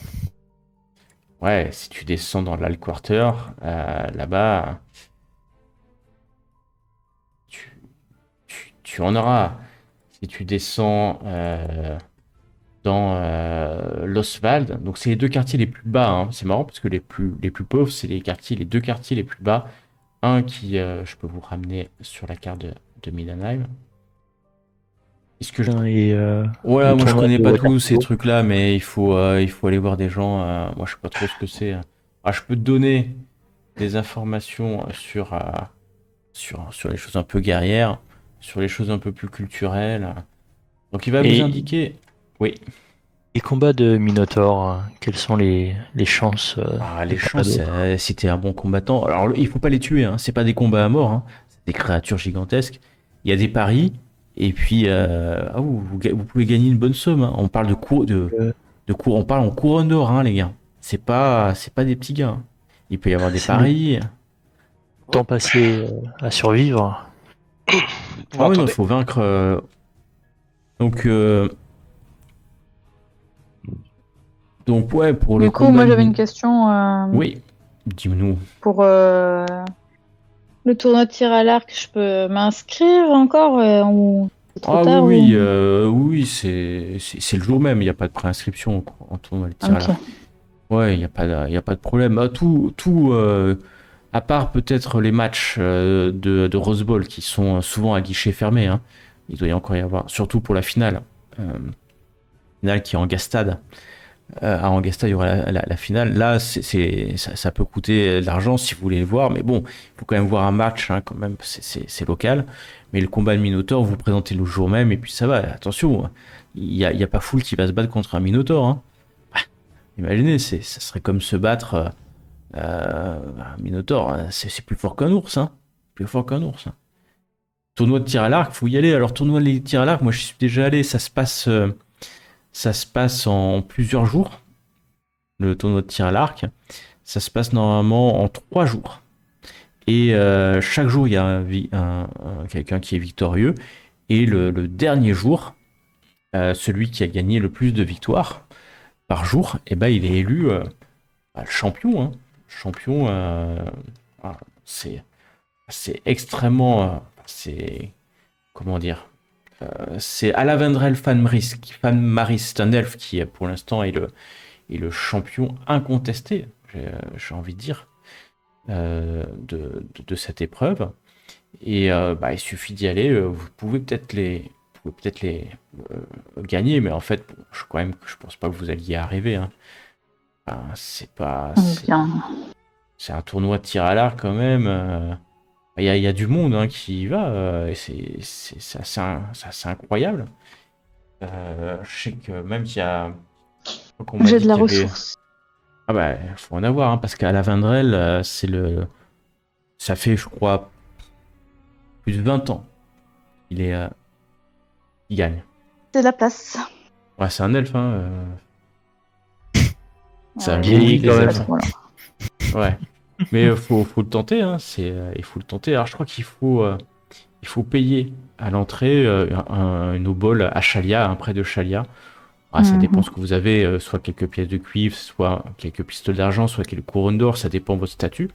Ouais, si tu descends dans l'Alquarter, là-bas, tu en auras. Si tu descends dans l'Oswald, donc c'est les deux quartiers les plus bas, hein. C'est marrant parce que les plus pauvres, c'est les deux quartiers les plus bas. Un qui, je peux vous ramener sur la carte de Midenheim. Est-ce que Et voilà, le moi je tournoi connais de pas tous ces Waterloo. trucs-là, mais il faut aller voir des gens. Moi je sais pas trop ce que c'est. Ah, je peux te donner des informations sur les choses un peu guerrières, sur les choses un peu plus culturelles. Donc il va vous Et indiquer. Oui. les combats de Minotaur, quelles sont les chances Ah, de les part et chances, d'autre? si t'es un bon combattant. Alors il faut pas les tuer, hein. C'est pas des combats à mort, hein. C'est des créatures gigantesques. Il y a des paris. Et puis, vous pouvez gagner une bonne somme, hein. On parle Euh, on parle en couronne d'or, hein, les gars. C'est pas des petits gars, hein. Il peut y avoir des C'est le paris. temps passé à survivre. Bon, Ah oui, non, il attendez. faut vaincre. Donc, ouais, pour le Du coup, combat. moi j'avais une question Oui, dis-nous. pour le tournoi de tir à l'arc. Je peux m'inscrire encore ou c'est trop Ah tard oui, ou... oui, c'est le jour même. Il n'y a pas de préinscription en tournoi de tir à Ok. l'arc. Ouais, il y a pas de problème. Ah, à part peut-être les matchs de Rose Bowl qui sont souvent à guichet fermé, hein. Il doit y encore y avoir, surtout pour la finale. Finale qui est en Gastade. À Angasta, il y aura la finale. Là, ça peut coûter de l'argent si vous voulez le voir, mais bon, il faut quand même voir un match, hein, quand même, c'est local. Mais le combat de Minotaur, vous présentez le jour même, et puis ça va. Attention, il y a pas foule qui va se battre contre un Minotaur, hein. Imaginez, ça serait comme se battre un Minotaur. C'est plus fort qu'un ours, hein. Plus fort qu'un ours, hein. Tournoi de tir à l'arc, faut y aller. Alors, tournoi de tir à l'arc, moi, je suis déjà allé. Ça se passe en plusieurs jours, le tournoi de tir à l'arc. Ça se passe normalement en 3 jours. Et chaque jour, il y a quelqu'un qui est victorieux. Et le dernier jour, celui qui a gagné le plus de victoires par jour, eh ben, il est élu champion, hein. Champion, voilà. C'est extrêmement... comment dire, c'est Alavendrel Fanmaris, c'est un elfe qui pour l'instant est le champion incontesté, j'ai envie de dire. de cette épreuve. Et il suffit d'y aller. Vous pouvez peut-être gagner, mais en fait, je pense pas que vous alliez y arriver. Hein. Enfin, Bien. c'est un tournoi de tir à l'arc quand même. Il y a du monde hein, qui y va. Et c'est assez incroyable. Je sais que même qu'il y a. On m'a J'ai dit de la qu'il y avait. ressource. Ah bah, faut en avoir, hein, parce qu'à la Vendrelle, ça fait, je crois, plus de 20 ans qu'il gagne. C'est de la place. Ouais, c'est un elfe, hein. C'est un Ouais, vieilli, vieilli, quand les même. elfes. voilà. Ouais. Mais faut le tenter, hein. Il faut le tenter. Alors, je crois il faut payer à l'entrée une obole à Chalia, un prêt de Chalia. Ah, ça dépend ce que vous avez, soit quelques pièces de cuivre, soit quelques pistolets d'argent, soit quelques couronnes d'or, ça dépend de votre statut.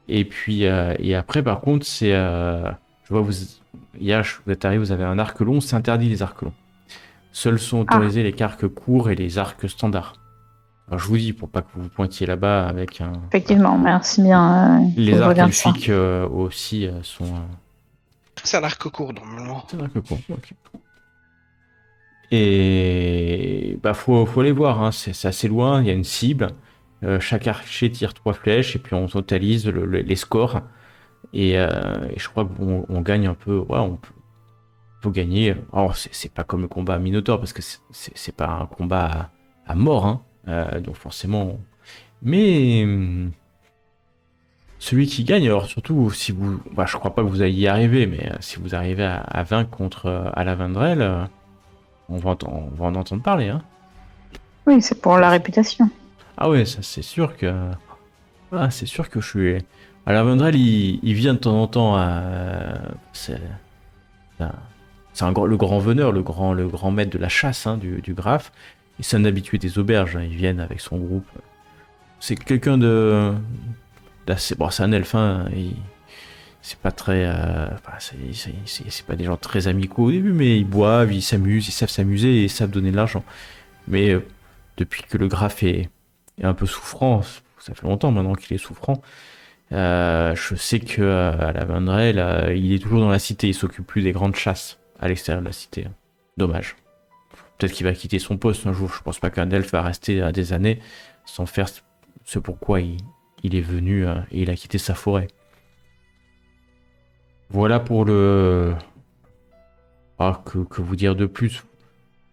Et puis, et après, par contre, je vois, hier, vous êtes arrivé, vous avez un arc long, c'est interdit les arcs longs. Seuls sont autorisés les arcs courts et les arcs standards. Alors, je vous dis, pour pas que vous pointiez là-bas avec un. Effectivement, merci bien. Les je arcs regarde ça. elfiques aussi sont. C'est un arc court normalement. C'est un arc court, ok. Et faut aller voir, hein. C'est assez loin, il y a une cible. Chaque archer tire 3 flèches et puis on totalise les scores. Et je crois qu'on on gagne un peu. Ouais, on peut gagner. Alors, c'est pas comme le combat à Minotaur parce que c'est pas un combat à mort, hein. Donc forcément. Mais celui qui gagne, alors surtout si vous. Je crois pas que vous alliez y arriver, mais si vous arrivez à vaincre contre Alavandrel, on va en entendre parler, hein. Oui, c'est pour la réputation. Ah ouais, ça c'est sûr que. Ah, c'est sûr que je suis. Alavandrel, il vient de temps en temps à. C'est le grand veneur, le grand maître de la chasse hein, du Graphe. Et c'est un habitué des auberges, hein, ils viennent avec son groupe. C'est quelqu'un d'assez. Bon, c'est un elfe, hein, c'est pas très. C'est pas des gens très amicaux au début, mais ils boivent, ils s'amusent, ils savent s'amuser et ils savent donner de l'argent. Mais depuis que le Graphe est un peu souffrant, ça fait longtemps maintenant qu'il est souffrant, je sais que à la Vendrelle, il est toujours dans la cité, il s'occupe plus des grandes chasses à l'extérieur de la cité. Dommage. Peut-être qu'il va quitter son poste un jour. Je pense pas qu'un elfe va rester des années sans faire ce pourquoi il est venu et il a quitté sa forêt. Voilà pour le. Ah, que vous dire de plus.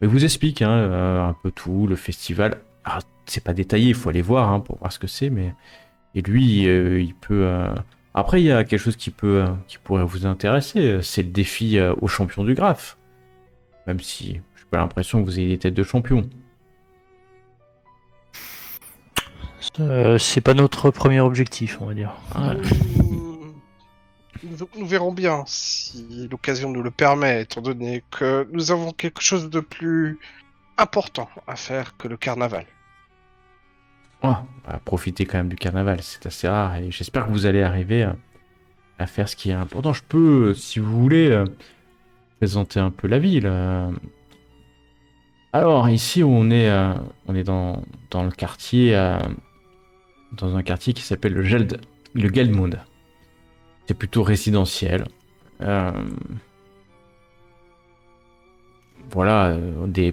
Mais je vous explique hein, un peu tout, le festival. Ah, c'est pas détaillé, il faut aller voir hein, pour voir ce que c'est, mais. Et lui, il peut. Après, il y a quelque chose qui pourrait vous intéresser. C'est le défi au champion du Graphe. Même si j'ai pas l'impression que vous ayez des têtes de champion. C'est pas notre premier objectif, on va dire. Ah, Nous verrons bien si l'occasion nous le permet, étant donné que nous avons quelque chose de plus important à faire que le carnaval. profitez quand même du carnaval, c'est assez rare. Et j'espère que vous allez arriver à faire ce qui est important. Je peux, si vous voulez, présenter un peu la ville. Alors, ici, on est dans le quartier. Dans un quartier qui s'appelle le Geldmund. C'est plutôt résidentiel. Voilà,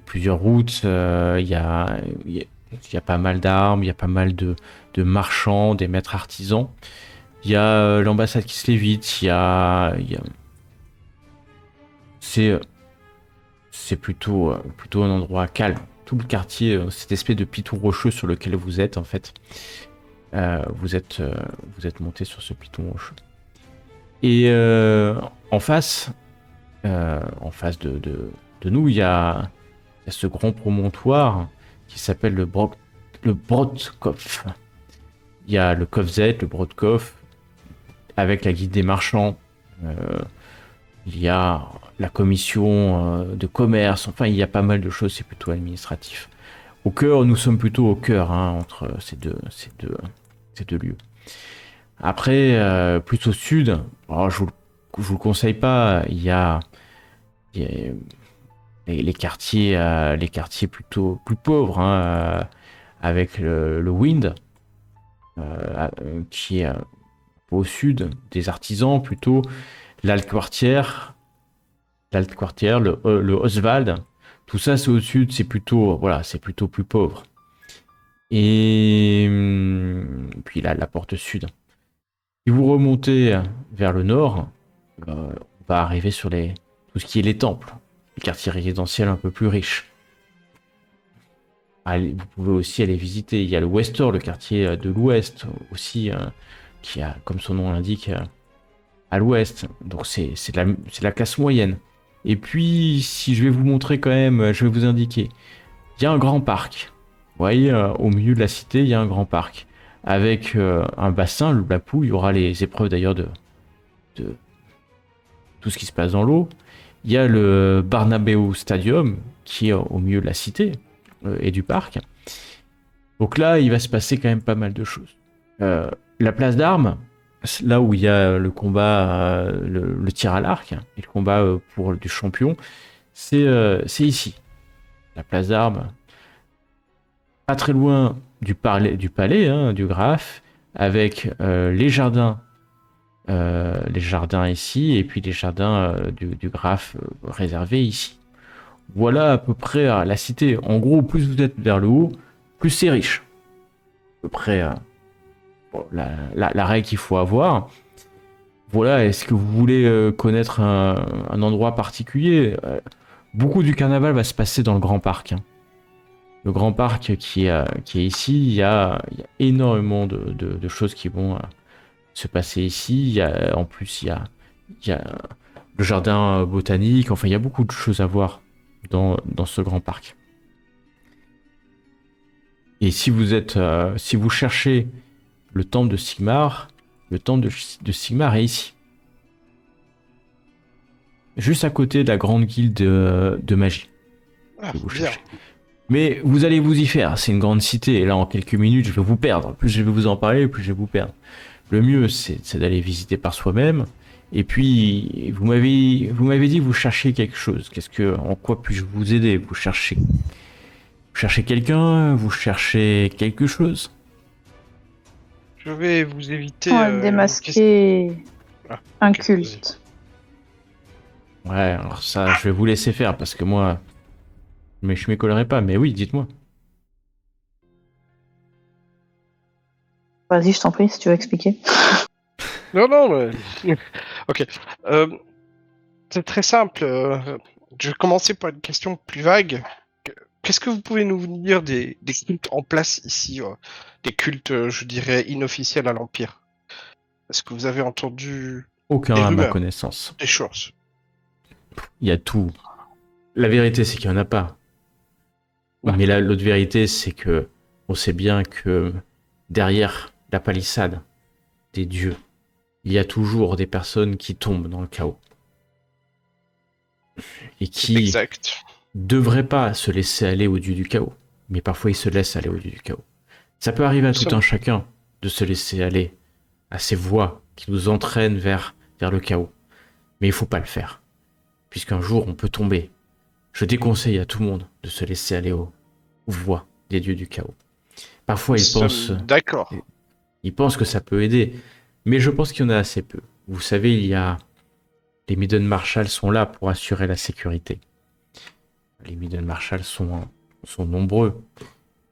plusieurs routes. Il y a pas mal d'armes, il y a pas mal de marchands, des maîtres artisans. Il y a l'ambassade qui se lévite. C'est plutôt un endroit calme. Tout le quartier, cette espèce de pitou rocheux sur lequel vous êtes en fait. Vous êtes monté sur ce piton rocheux. Et en face de nous, il y a ce grand promontoire qui s'appelle le Brodkopf. Il y a le Kofzet, le Brodkopf, avec la guilde des marchands. Il y a la commission de commerce. Enfin, il y a pas mal de choses. C'est plutôt administratif. Au cœur, nous sommes plutôt au cœur hein, entre ces deux lieux. Après, plus au sud, alors je vous le conseille pas. Il y a les quartiers plutôt plus pauvres, hein, avec le Wind. qui est au sud, des artisans plutôt, l'Altquartier, le Oswald, tout ça c'est au sud, c'est plutôt, voilà, c'est plutôt plus pauvre. Et puis là, la porte sud. Si vous remontez vers le nord, on va arriver sur tout ce qui est les temples, les quartiers résidentiels un peu plus riches. Vous pouvez aussi aller visiter. Il y a le Westor, le quartier de l'Ouest aussi, qui a, comme son nom l'indique, à l'Ouest. Donc c'est de la classe moyenne. Et puis, si je vais vous montrer quand même, je vais vous indiquer. Il y a un grand parc. Vous voyez, au milieu de la cité, il y a un grand parc. Avec un bassin, le Blackpool. Il y aura les épreuves d'ailleurs de tout ce qui se passe dans l'eau. Il y a le Bernabéu Stadium, qui est au milieu de la cité et du parc. Donc là, il va se passer quand même pas mal de choses. La place d'armes, là où il y a le combat, le tir à l'arc et le combat pour du champion, c'est ici. La place d'armes, pas très loin du palais, du Graphe, avec les jardins ici et puis les jardins du Graphe réservés ici. Voilà à peu près la cité. En gros, plus vous êtes vers le haut, plus c'est riche. À peu près la règle qu'il faut avoir. Voilà, est-ce que vous voulez connaître un endroit particulier? Beaucoup du carnaval va se passer dans le Grand Parc. Le Grand Parc qui est ici, il y a énormément de choses qui vont se passer ici. En plus, il y a le jardin botanique. Enfin, il y a beaucoup de choses à voir dans ce Grand Parc. Et si vous cherchez le temple de Sigmar, le temple de Sigmar est ici. Juste à côté de la grande guilde de magie. Que vous cherchez. Mais vous allez vous y faire, c'est une grande cité, et là en quelques minutes je vais vous perdre. Plus je vais vous en parler, plus je vais vous perdre. Le mieux c'est d'aller visiter par soi-même. Et puis vous m'avez dit que vous cherchiez quelque chose. En quoi puis-je vous aider? Vous cherchez quelqu'un? Vous cherchez quelque chose? Je vais vous éviter. On va démasquer un culte. Ouais, alors ça je vais vous laisser faire parce que moi... Mais je m'y collerai pas, mais oui, dites-moi. Vas-y, je t'en prie, si tu veux expliquer. Non, mais... Ok. C'est très simple. Je vais commencer par une question plus vague. Qu'est-ce que vous pouvez nous dire des cultes en place ici? Des cultes, je dirais, inofficiels à l'Empire? Est-ce que vous avez entendu Aucun des à ma rumeurs, connaissance. des choses? Il y a tout. La vérité, c'est qu'il n'y en a pas. Ouais. Mais l'autre vérité, c'est que on sait bien que derrière la palissade des dieux, il y a toujours des personnes qui tombent dans le chaos. Et qui Exact. devraient pas se laisser aller au dieu du chaos. Mais parfois, ils se laissent aller au dieu du chaos. Ça peut arriver à tout un chacun de se laisser aller à ces voies qui nous entraînent vers le chaos. Mais il faut pas le faire. Puisqu'un jour, on peut tomber. Je déconseille à tout le monde de se laisser aller aux voies des dieux du chaos. Parfois, D'accord. Ils pensent que ça peut aider, mais je pense qu'il y en a assez peu. Vous savez, les Midden Marshall sont là pour assurer la sécurité. Les Midden Marshall sont nombreux.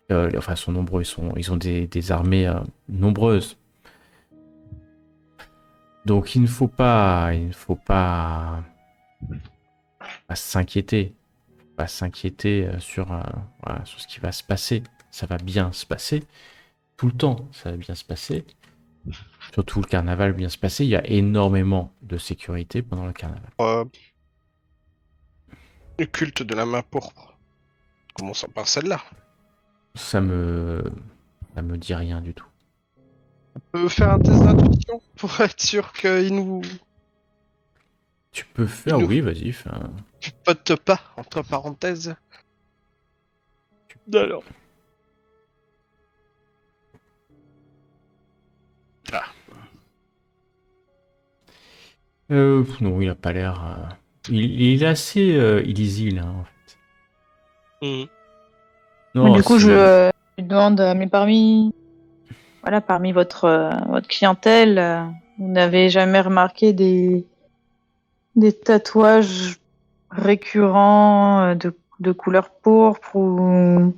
Sont nombreux. Ils ont des armées nombreuses. Donc, il ne faut pas s'inquiéter. Pas s'inquiéter sur ce qui va se passer. Ça va bien se passer. Tout le temps, ça va bien se passer. Surtout le carnaval va bien se passer. Il y a énormément de sécurité pendant le carnaval. Le culte de la main pourpre. Commençons par celle-là. Ça me dit rien du tout. On peut faire un test d'intuition pour être sûr qu'il nous... Tu peux faire, oui, vas-y, fais un... Tu potes pas, entre parenthèses. Alors. Non, il a pas l'air... Il est assez illisible, hein, en fait. Mmh. Non, du coup, je lui demande, mais parmi voilà, parmi votre clientèle, vous n'avez jamais remarqué des tatouages récurrents de couleur pourpre ou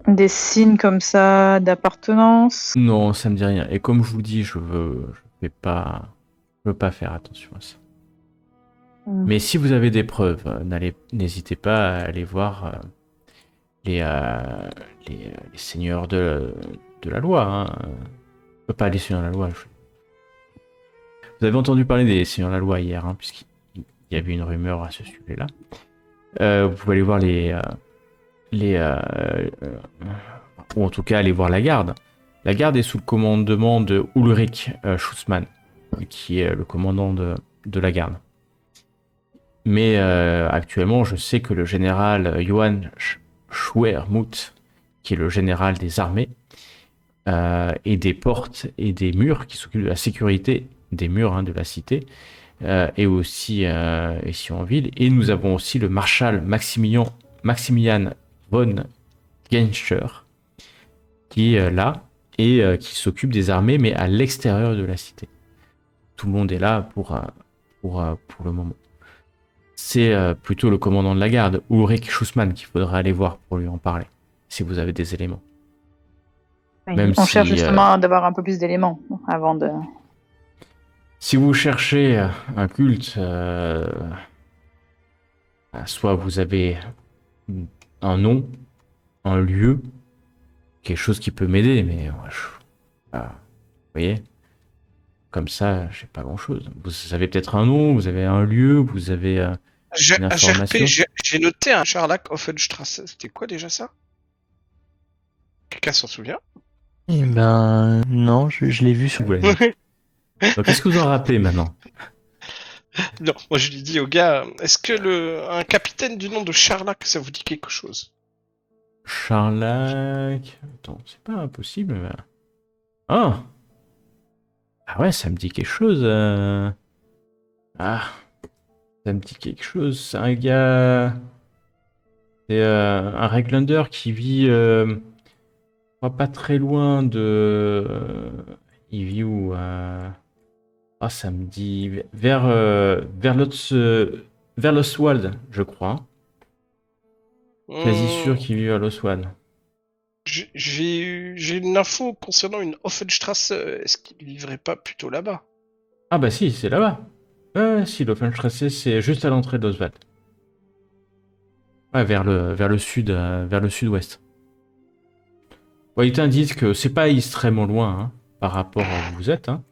des signes comme ça d'appartenance? Non, ça me dit rien. Et comme je vous dis, je veux pas faire attention à ça. Mais si vous avez des preuves, n'hésitez pas à aller voir les seigneurs de la loi. Hein. Pas les seigneurs de la loi. Vous avez entendu parler des seigneurs de la loi hier, hein, puisqu'il y avait une rumeur à ce sujet-là. Vous pouvez aller voir ou en tout cas aller voir la garde. La garde est sous le commandement de Ulrich Schussmann, qui est le commandant de la garde. Mais actuellement, je sais que le général Johann Schwermuth, qui est le général des armées, et des portes et des murs, qui s'occupe de la sécurité des murs de la cité, et aussi ici en ville. Et nous avons aussi le marshal Maximilian von Genscher, qui est là et qui s'occupe des armées, mais à l'extérieur de la cité. Tout le monde est là pour le moment. C'est plutôt le commandant de la garde, Ulrich Schussmann, qu'il faudra aller voir pour lui en parler, si vous avez des éléments. Même on cherche justement d'avoir un peu plus d'éléments avant de... Si vous cherchez un culte, soit vous avez un nom, un lieu, quelque chose qui peut m'aider, mais vous voyez, comme ça, j'ai pas grand-chose. Vous avez peut-être un nom, vous avez un lieu, vous avez une information. J'ai noté un Scharlach Offenstrasse. C'était quoi déjà ça? Quelqu'un s'en souvient? Eh ben, non, je l'ai vu sur... Donc, qu'est-ce que vous en rappelez maintenant? Non, moi je lui dis au gars, est-ce que un capitaine du nom de Scharlach, ça vous dit quelque chose? Scharlach... Attends, c'est pas impossible, mais... Ah ouais, ça me dit quelque chose. Ah, ça me dit quelque chose. C'est un gars... C'est un Raglander qui vit... pas très loin de... Il vit où Ah, ça me dit... Vers l'Oswald, je crois. Quasi sûr qu'il vit à l'Oswald. J'ai une info concernant une Offenstrasse. Est-ce qu'il vivrait pas plutôt là-bas? Ah bah si, c'est là-bas. Si, l'Offenstrasse, c'est juste à l'entrée de l'Oswald. Ouais, vers le sud, vers le sud-ouest. Ouais, il t'indique que c'est pas extrêmement loin hein, par rapport à où vous êtes. Hein.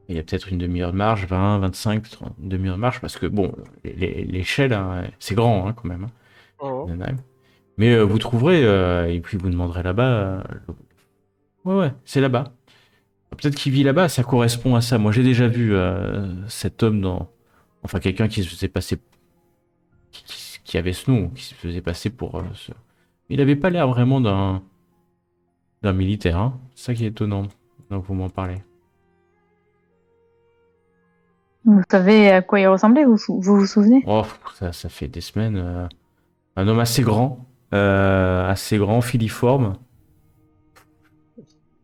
Il y a peut-être une demi-heure de marche, 20, 25, une demi-heure de marche, parce que bon, l'échelle, hein, c'est grand hein, quand même. Hein. Oh. Mais vous trouverez, et puis vous demanderez là-bas. Ouais, c'est là-bas. Peut-être qu'il vit là-bas, ça correspond à ça. Moi, j'ai déjà vu cet homme Enfin, quelqu'un qui se faisait passer... Qui avait ce nom, qui se faisait passer pour... Il avait pas l'air vraiment d'un militaire, hein. C'est ça qui est étonnant. Donc, vous m'en parlez. Vous savez à quoi il ressemblait, vous vous souvenez? Oh, ça fait des semaines. Un homme assez grand, filiforme.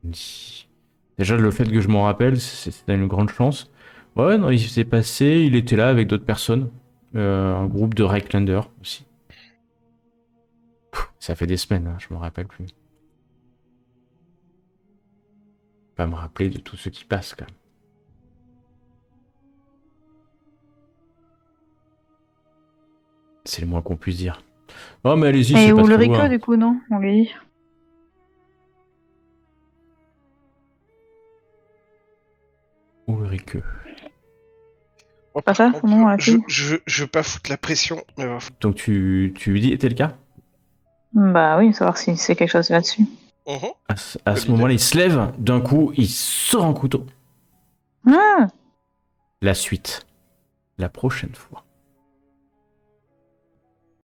Déjà, le fait que je m'en rappelle, c'est une grande chance. Ouais, non, il s'est passé, il était là avec d'autres personnes. Un groupe de Reichländer aussi. Ça fait des semaines, hein, je me rappelle plus. Pas me rappeler de tout ce qui passe, quand même. C'est le moins qu'on puisse dire. Oh, mais allez-y, c'est pas trop Ulrike, loin. du coup, non? On lui dit. Ulrike. Pas ça, non, la fille. Je veux pas foutre la pression. Mais Donc tu lui dis, était le cas? Bah oui, savoir si c'est quelque chose là-dessus. À ce moment-là, il se lève, d'un coup, il sort un couteau. Ah La suite, la prochaine fois.